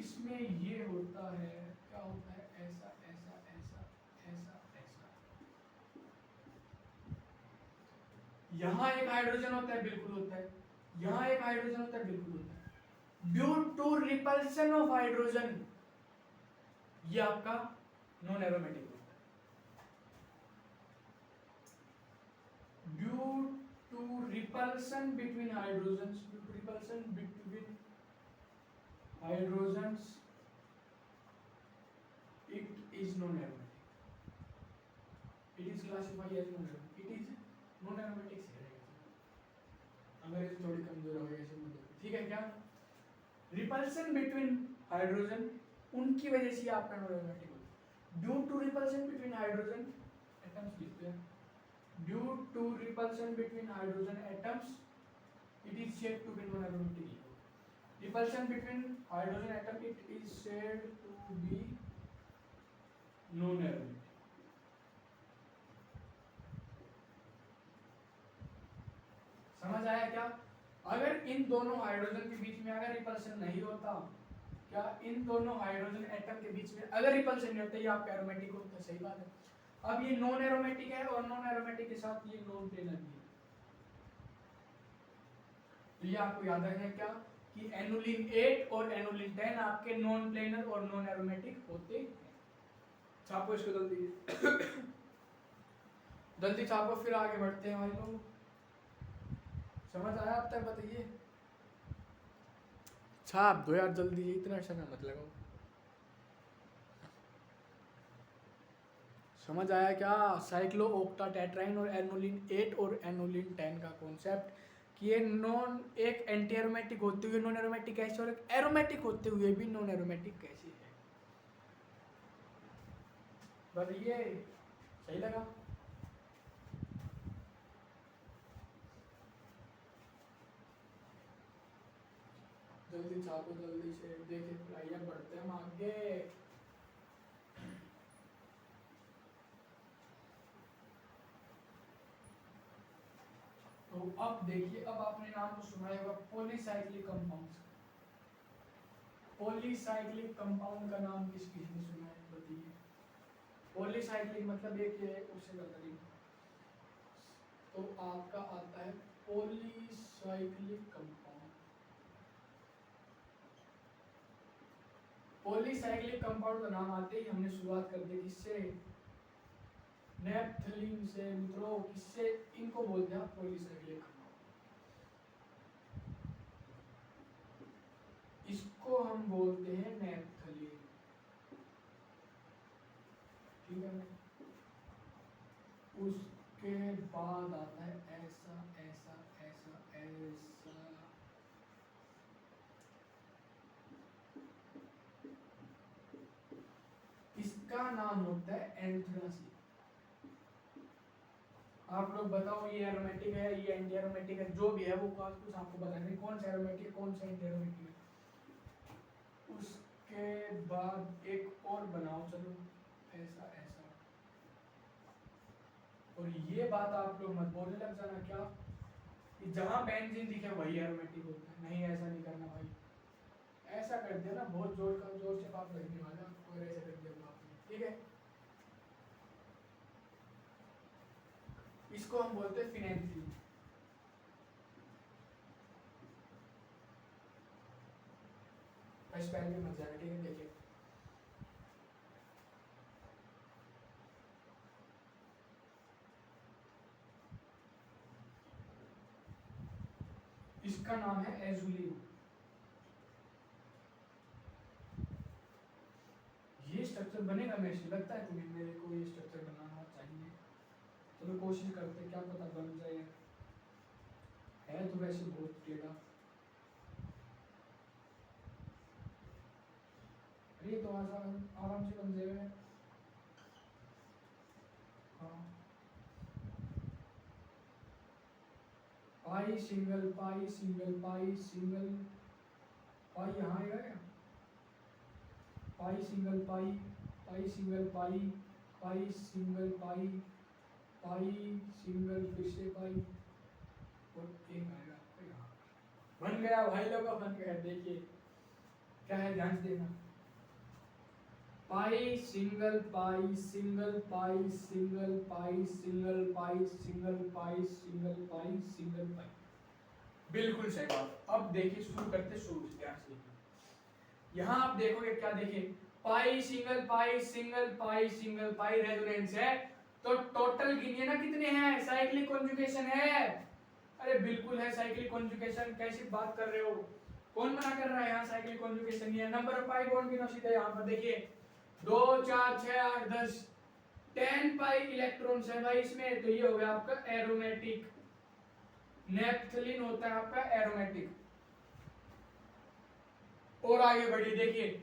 इसमें ये होता है, क्या होता है, ऐसा ऐसा ऐसा ऐसा ऐसा, यहाँ एक हाइड्रोजन होता है, बिल्कुल होता है, यहाँ एक हाइड्रोजन होता है, बिल्कुल होता है। Due to repulsion of hydrogen ये आपका नॉन एरोमेटिक होता है। Due to repulsion between hydrogens, repulsion between hydrogens, it is non-aromatic. It is classified as non-aromatic. It is non-aromatic से रहेगा, अंग्रेजी थोड़ी कमजोर हो गई ऐसे मतलब, ठीक है क्या? रिपल्सन बिटवीन हाइड्रोजन, उनकी वजह से आपका non-aromatic होता है। Due to repulsion between hydrogen atoms लिखते हैं, due to repulsion between hydrogen atoms it is said to be non-aromatic. Repulsion between hydrogen atom, it is said to be non-aromatic. समझ आया क्या? अगर इन दोनों हाइड्रोजन के बीच में अगर रिपल्शन नहीं होता, क्या इन दोनों हाइड्रोजन एटम के बीच में अगर रिपल्शन नहीं होता, ये आपका एरोमेटिक होता है। सही बात है। अब ये नॉन एरोमेटिक है, और नॉन एरोमेटिक के साथ ये नॉन प्लेनर भी है। तो ये आपको याद रखना है क्या कि एनुलिन 8 और एनुलिन 10 आपके नॉन प्लेनर और नॉन एरोमेटिक होते हैं। छापो इसको जल्दी जल्दी छापो, फिर आगे बढ़ते हैं भाई लोग। समझ आया अब तक? बताइए। छाप दो यार जल्दी, इतना समय मत लगाओ। समझ आया क्या? साइक्लो ऑक्टाटेट्राइन और एनुलिन 8 और एनुलिन 10 का कॉन्सेप्ट कि ये नॉन एक एंटी एरोमेटिक होते हुए नॉन एरोमेटिक कैसे, और एक एरोमेटिक होते हुए भी नॉन एरोमेटिक कैसे है। बताइए, सही लगा? जल्दी छापो जल्दी से, देखिए आइए बढ़ते हैं हम आगे। तो अब देखिए, अब आपने नाम तो सुना होगा पॉलीसाइक्लिक कंपाउंड्स। पॉलीसाइक्लिक कंपाउंड का नाम किस किस ने सुना है? बताइए। पॉलीसाइक्लिक मतलब एक है उससे बेहतरीन, तो आपका आता है पॉलीसाइक्लिक कंपाउंड। पॉलीसाइक्लिक कंपाउंड का नाम आते ही हमने शुरुआत कर दी किससे? नेप्थलीन से। मित्रों किससे? इनको बोलते हैं पॉलीसाइक्लिक कंपाउंड। इसको हम बोलते हैं नेप्थलीन, ठीक है। उसके बाद आता है ऐसा ऐसा ऐसा ऐसा, इसका नाम होता है एंथ्रासीन। आप लोग बताओ ये एरोमेटिक है, ये एंटी एरोमेटिक है, जो भी है वो कुछ आपको बताना है कौन सा एरोमेटिक है कौन सा एंटी एरोमेटिक है। उसके बाद एक और बनाओ, चलो ऐसा ऐसा, और ये बात आप लोग मत बोलने लग जाना क्या कि जहां बेंजीन दिखे वही एरोमेटिक होता है। नहीं, ऐसा नहीं करना भाई। ऐसा कर दिया ना, बहुत जोर से पाप लगने वाला, और ऐसा कर दिया आपने, ठीक है। इसको हम बोलते हैं फिनेंथ्रीन। स्पेल में मत जाना, ठीक है। देखिए इसका नाम है एजुलिन। स्ट्रक्चर बनेगा मेरे से लगता है तुम्हें मेरे को ये स्ट्रक्चर बनाना चाहिए। चलो कोशिश करते क्या पता बन जाए। है तो वैसे बहुत टेढ़ा। अरे तो आराम से बन जाएगा। हाँ पाई सिंगल पाई सिंगल पाई सिंगल पाई यहाँ आएगा क्या? पाई सिंगल पाई पाई सिंगल पाई पाई सिंगल पाई पाई सिंगल फिर से पाई और एक आएगा यहाँ। बन गया भाई लोग बन गया। देखिए क्या है ध्यान से देखना। पाई सिंगल पाई सिंगल पाई सिंगल पाई सिंगल पाई सिंगल पाई सिंगल पाई सिंगल पाई। बिल्कुल सही बात। अब देखिए शुरू करते शुरू से ध्यान से। यहाँ आप देखोगे क्या देखिए पाई सिंगल पाई सिंगल पाई सिंगल पाई रेजोनेंस है। तो टोटल गिनिए ना कितने हैं। साइक्लिक कॉन्जुगेशन है। अरे बिल्कुल है साइक्लिक कॉन्जुगेशन। कैसी बात कर रहे हो? कौन मना कर रहा है यहाँ साइक्लिक कॉन्जुगेशन? ये नंबर ऑफ पाई बॉन्ड गिनो सीधे यहाँ पर देखिए 2 4 6 8 10 10 पाई इलेक्ट्रॉन्स है भाई इसमें। तो ये हो गया आपका एरोमेटिक। नेप्थलीन होता है आपका एरोमेटिक। और आगे बढ़िए देखिए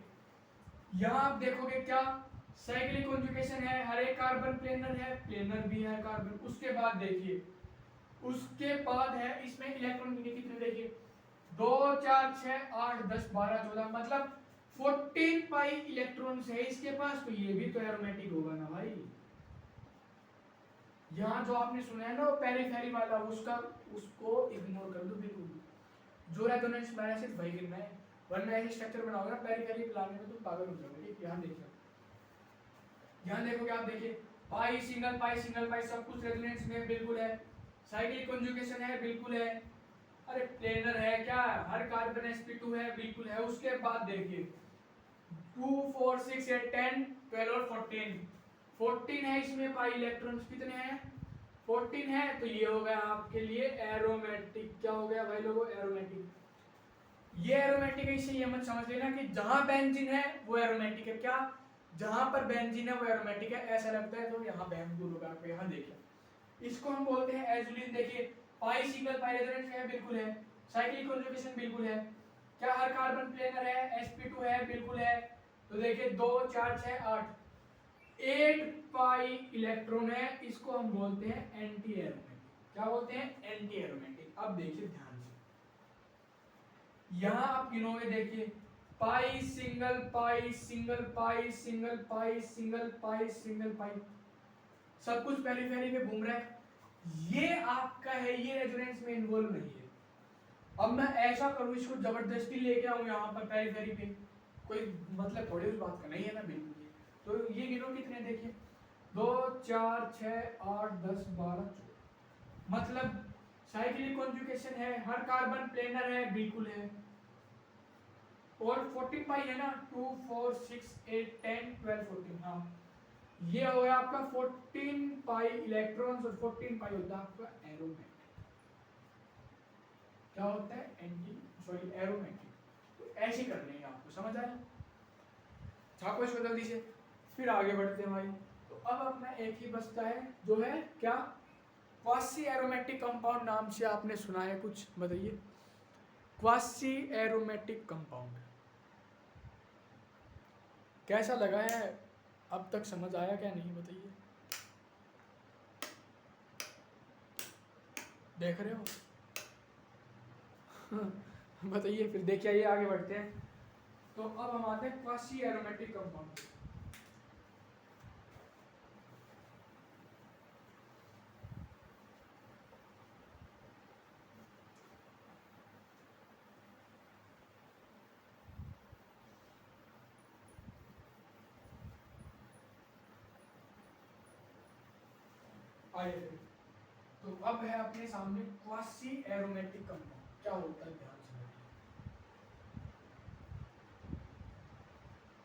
यहां आप देखोगे क्या साइक्लिक कॉन्जुगेशन है। हर एक कार्बन प्लेनर है प्लेनर भी है कार्बन। उसके बाद देखिए उसके बाद है इसमें इलेक्ट्रॉन कितने देखिए 2 4 6 8 10 12 14 मतलब 14 पाई इलेक्ट्रॉन्स है इसके पास। तो ये भी तो एरोमेटिक होगा ना भाई। यहाँ जो आपने सुना है ना वो पेरिफेरी वाला उसको इग्नोर कर दो बिल्कुल। जो रेजोनेंस मैंने सिर्फ वही गिनना है वरना ऐसे स्ट्रक्चर बनाओगे ना पेरिफेरी प्लान में तुम पागल हो जाओगे। ठीक यहाँ देखिए यहाँ देखोगे आप देखिए पाई सिंगल पाई सब कुछ रेजोनेंस में बिल्कुल है। साइक्लिक कॉन्जुगेशन है बिल्कुल है। अरे प्लेनर है क्या? हर कार्बन sp2 है बिल्कुल है। उसके बाद देखिए 2 4 6 8 10 12 और 14 है इसमें पाई इलेक्ट्रॉन्स कितने हैं 14 है। तो ये हो गया आपके लिए एरोमेटिक। क्या हो गया भाई लोगों एरोमेटिक। ये एरोमेटिक है। इससे ये मत समझ लेना कि जहां बेंजीन है वो एरोमेटिक है। क्या जहां पर बेंजीन है वो एरोमेटिक है ऐसा लगता है तो यहाँ बेंजूल होगा। आपको यहाँ देखिए इसको हम बोलते हैं एजुलिन। देखिए पाई सिंगल पाई रेजोनेंस है बिल्कुल है। साइक्लिक कॉन्जुगेशन बिल्कुल है। क्या हर कार्बन प्लेनर है sp2 है बिल्कुल है। तो देखिए 2 4 6 8 पाई इलेक्ट्रॉन है। इसको हम बोलते हैं एंटी एरोमेटिक। क्या बोलते हैं एंटी एरोमेटिक। अब देखिए ध्यान से यहां आप गिनोगे देखिए पाई सिंगल पाई सिंगल पाई सिंगल पाई सिंगल पाई सिंगल पाई सब कुछ पेरिफेरी पे घूम रहा है। ये आपका है ये रेजोनेंस में इन्वॉल्व नहीं है। अब मैं ऐसा करूं इसको जबरदस्ती लेके आऊं यहाँ पर पेरिफेरी पे कोई मतलब थोड़ी उस बात का नहीं है ना बिल्कुल। तो ये गिनो कितने देखिए 2 4 6 8 10 12 14 मतलब साइक्लिक कॉन्जुगेशन है। हर कार्बन प्लेनर है बिल्कुल है। और 14 पाई है ना 2 4 6 8 10 12 14 हाँ ये हो गया आपका 14 पाई इलेक्ट्रॉन्स और 14 पाई होता है आपका एरोमेटिक। क्या होता है एरोमेटिक। तो ऐसे करने हैं आपको समझ आया। छापो इसको जल्दी से फिर आगे बढ़ते हैं भाई। तो अब अपना एक ही बचता है जो है क्या क्वासी एरोमेटिक कंपाउंड। नाम से आपने सुना है कुछ बताइए। क्वासी एरोमेटिक कंपाउंड कैसा लगा है अब तक समझ आया क्या नहीं बताइए। देख रहे हो बताइए फिर देखिए आइए आगे बढ़ते हैं। तो अब हम आते हैं क्वासी एरोमेटिक कंपाउंड। आइए तो अब है अपने सामने क्वासी एरोमेटिक कंपाउंड क्या होता है ध्यान से।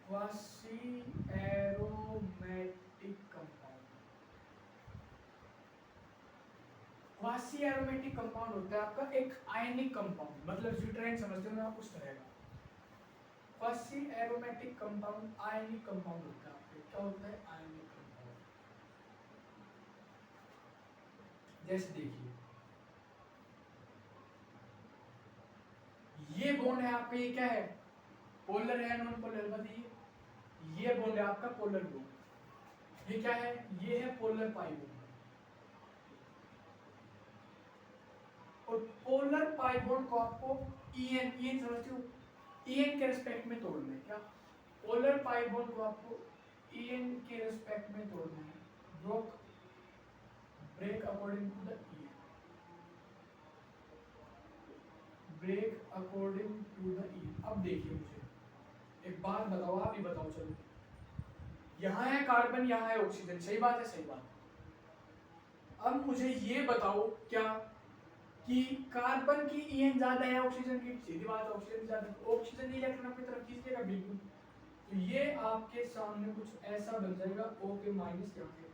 Quasi aromatic compound quasi aromatic compound होता है आपका एक आयनिक कंपाउंड मतलब ड्यूटेरिन समझते हो ना उस तरह का। फर्स्ट सी एरोमेटिक कंपाउंड आयनिक कंपाउंड होता है। क्या होता है? Ionic compound. जैसे देखिए ये बॉन्ड है आपका, ये क्या है? पोलर है नॉन पोलर? बताइए। ये बॉन्ड है आपका पोलर बॉन्ड। ये क्या है? ये है पोलर पाई बॉन्ड। और पोलर पाई बॉन्ड को आपको EN समझते हो? EN के रिस्पेक्ट में तोड़ना है। क्या? पोलर पाई बॉन्ड को आपको EN के रिस्पेक्ट में तोड़ना है। Break according to the EN। Break according to the EN। अब देखिए मुझे एक बात बताओ, आप ही बताओ। चलो यहाँ है कार्बन, यहाँ है ऑक्सीजन, सही बात है? सही बात। अब मुझे ये बताओ क्या कि कार्बन की EN ज्यादा है ऑक्सीजन की? सीधी बात है, ऑक्सीजन ज्यादा। ऑक्सीजन इलेक्ट्रॉन अपनी तरफ खींचेगा बिल्कुल। तो ये आपके सामने कुछ ऐसा बन जाएगा O के माइनस यहाँ पे।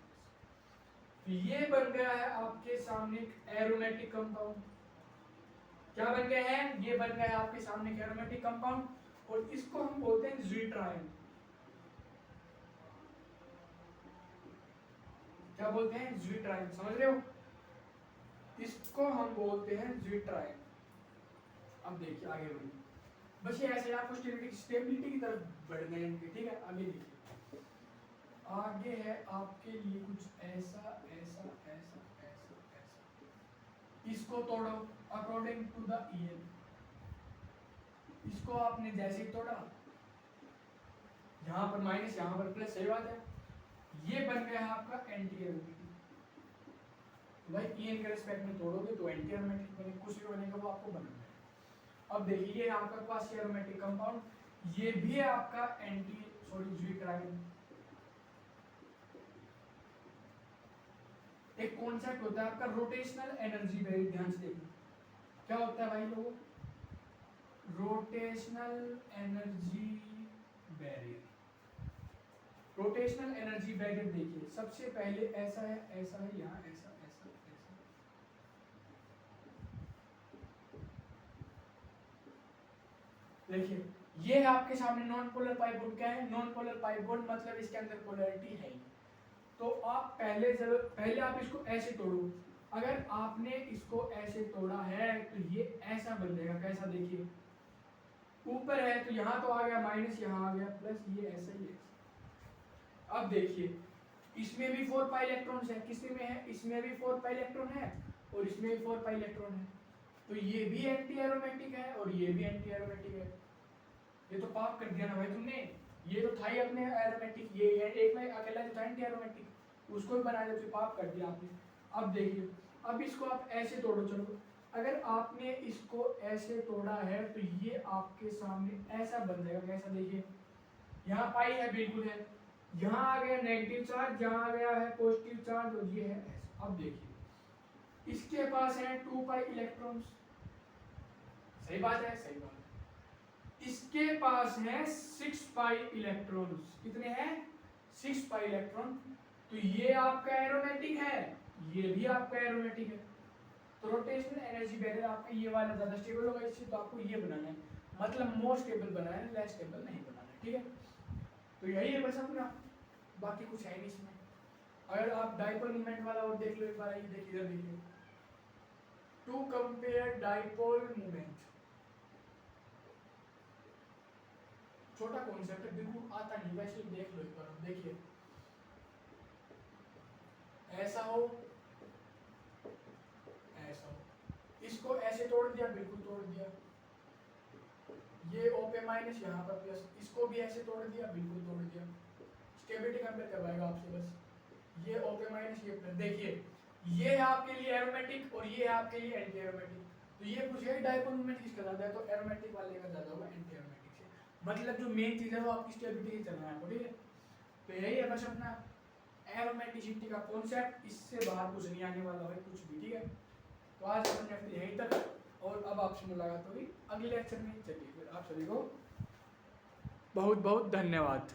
तो ये बन गया है आपके सामने एक एरोमेटिक कंपाउंड। क्या बन गया है? ये बन गया है आपके सामने एक एरोमेटिक कंपाउंड, और इसको हम बोलते हैं ज़्विट्राइन। क्या बोलते हैं? ज़्विट्राइन। समझ रहे हो? इसको हम बोलते हैं ज़्विट्राइन। अब देखिए आगे बढ़िए। बस ये ऐसे आपको स्टेबिलिटी की तरफ बढ़ना है इनके, ठीक है? आगे देखिए, आगे है आपके लिए कुछ ऐसा ऐसा ऐसा ऐसा ऐसा। इसको तोड़ो अकॉर्डिंग टू द EN। इसको आपने जैसे ही तोड़ा, यहाँ पर माइनस यहाँ पर प्लस, सही बात है? ये बन गया है आपका एंटी एरोमेटिक। भाई EN के रिस्पेक्ट में तोड़ोगे तो एंटी एरोमेटिक बने, कुछ भी बनेगा वो आपको बनाना है। अब देखिए आपका पास एरोमेटिक कंपाउंड, ये भी है आपका ज़्विट्राइन। एक कॉन्सेप्ट होता है आपका रोटेशनल एनर्जी बैरियर। ध्यान से देखिए क्या होता है भाई लोगों? Rotational energy barrier. Rotational energy barrier देखिए, सबसे पहले ऐसा है, ऐसा है, यहाँ ऐसा ऐसा ऐसा। देखिए ये है आपके सामने नॉन पोलर पाई बॉन्ड। क्या है? नॉन पोलर पाई बॉन्ड, मतलब इसके अंदर पोलैरिटी है ही। तो आप पहले आप इसको ऐसे तोड़ो। अगर आपने इसको ऐसे तोड़ा है तो ये ऐसा बन जाएगा। कैसा? देखिए ऊपर है तो यहाँ तो आ गया माइनस, यहाँ आ गया प्लस, ये ऐसा ही है। अब देखिए इसमें भी 4 पाई इलेक्ट्रॉन्स है। किसमें में है? इसमें भी 4 पाई इलेक्ट्रॉन है और इसमें भी 4 पाई इलेक्ट्रॉन है। तो ये भी एंटी एरोमेटिक है और ये भी एंटी एरोमेटिक है। ये तो पाप कर दिया ना भाई तुमने। ये तो था ही अपने एरोमेटिक, ये एक में अकेला जो था एंटी एरोमेटिक, उसको भी बना दिया, तो पाप कर दिया आपने। अब देखिए, अब इसको आप ऐसे तोड़ो। चलो अगर आपने इसको ऐसे तोड़ा है तो ये आपके सामने ऐसा बन जाएगा। कैसा? देखिए यहाँ पाई है, बिल्कुल है, यहाँ आ गया नेगेटिव चार्ज, यहाँ आ गया है पॉजिटिव चार्ज, और ये है ऐसा। अब देखिए इसके पास है 2 पाई इलेक्ट्रॉन्स, सही बात है? सही बात है। इसके पास है 6 पाई इलेक्ट्रॉन्स। कितने हैं? 6 पाई इलेक्ट्रॉन। तो ये आपका एरोमेटिक है, ये भी आपका एरोमेटिक है। तो रोटेशनल एनर्जी बैरियर आपका ये वाला ज्यादा स्टेबल होगा, इससे तो आपको ये बनाना है, मतलब मोर स्टेबल बनाना है, लेस स्टेबल नहीं बनाना है, ठीक है? तो यही है बस अपना, बाकी कुछ है नहीं इसमें। अगर आप डाइपोल मूवमेंट वाला और देख लो एक बार, ये देखिए इधर देखिए, टू कंपेयर डाइपोल मूवमेंट। छोटा कॉन्सेप्ट है, बिल्कुल आता नहीं, वैसे देख लो एक बार। देखिए ऐसा हो, ऐसा हो, इसको ऐसे तोड़ दिया, बिल्कुल तोड़ दिया, ये O पे माइनस, यहाँ पर प्लस, इसको भी ऐसे तोड़ दिया, बिल्कुल तोड़ दिया। स्टेबिलिटी कंपेयर करवाएगा आपसे बस, ये O पे माइनस, ये प्लस। देखिए ये है आपके लिए एरोमेटिक और ये है आपके लिए एंटी एरोमेटिक। तो ये पूछेगा डाइपोल मोमेंट किसका ज्यादा है, तो एरोमेटिक वाले का ज्यादा होगा एंटी एरोमेटिक से। मतलब जो मेन चीज है वो आपकी स्टेबिलिटी ही चलना है आपको, ठीक है? तो यही है बस अपना एरोमेटिसिटी का कॉन्सेप्ट, इससे बाहर कुछ नहीं आने वाला है कुछ भी, ठीक है? तो आज अपन यहीं तक, और अब आपसे मुलाकात होगी अगले लेक्चर में। चलिए फिर आप सभी को बहुत बहुत धन्यवाद।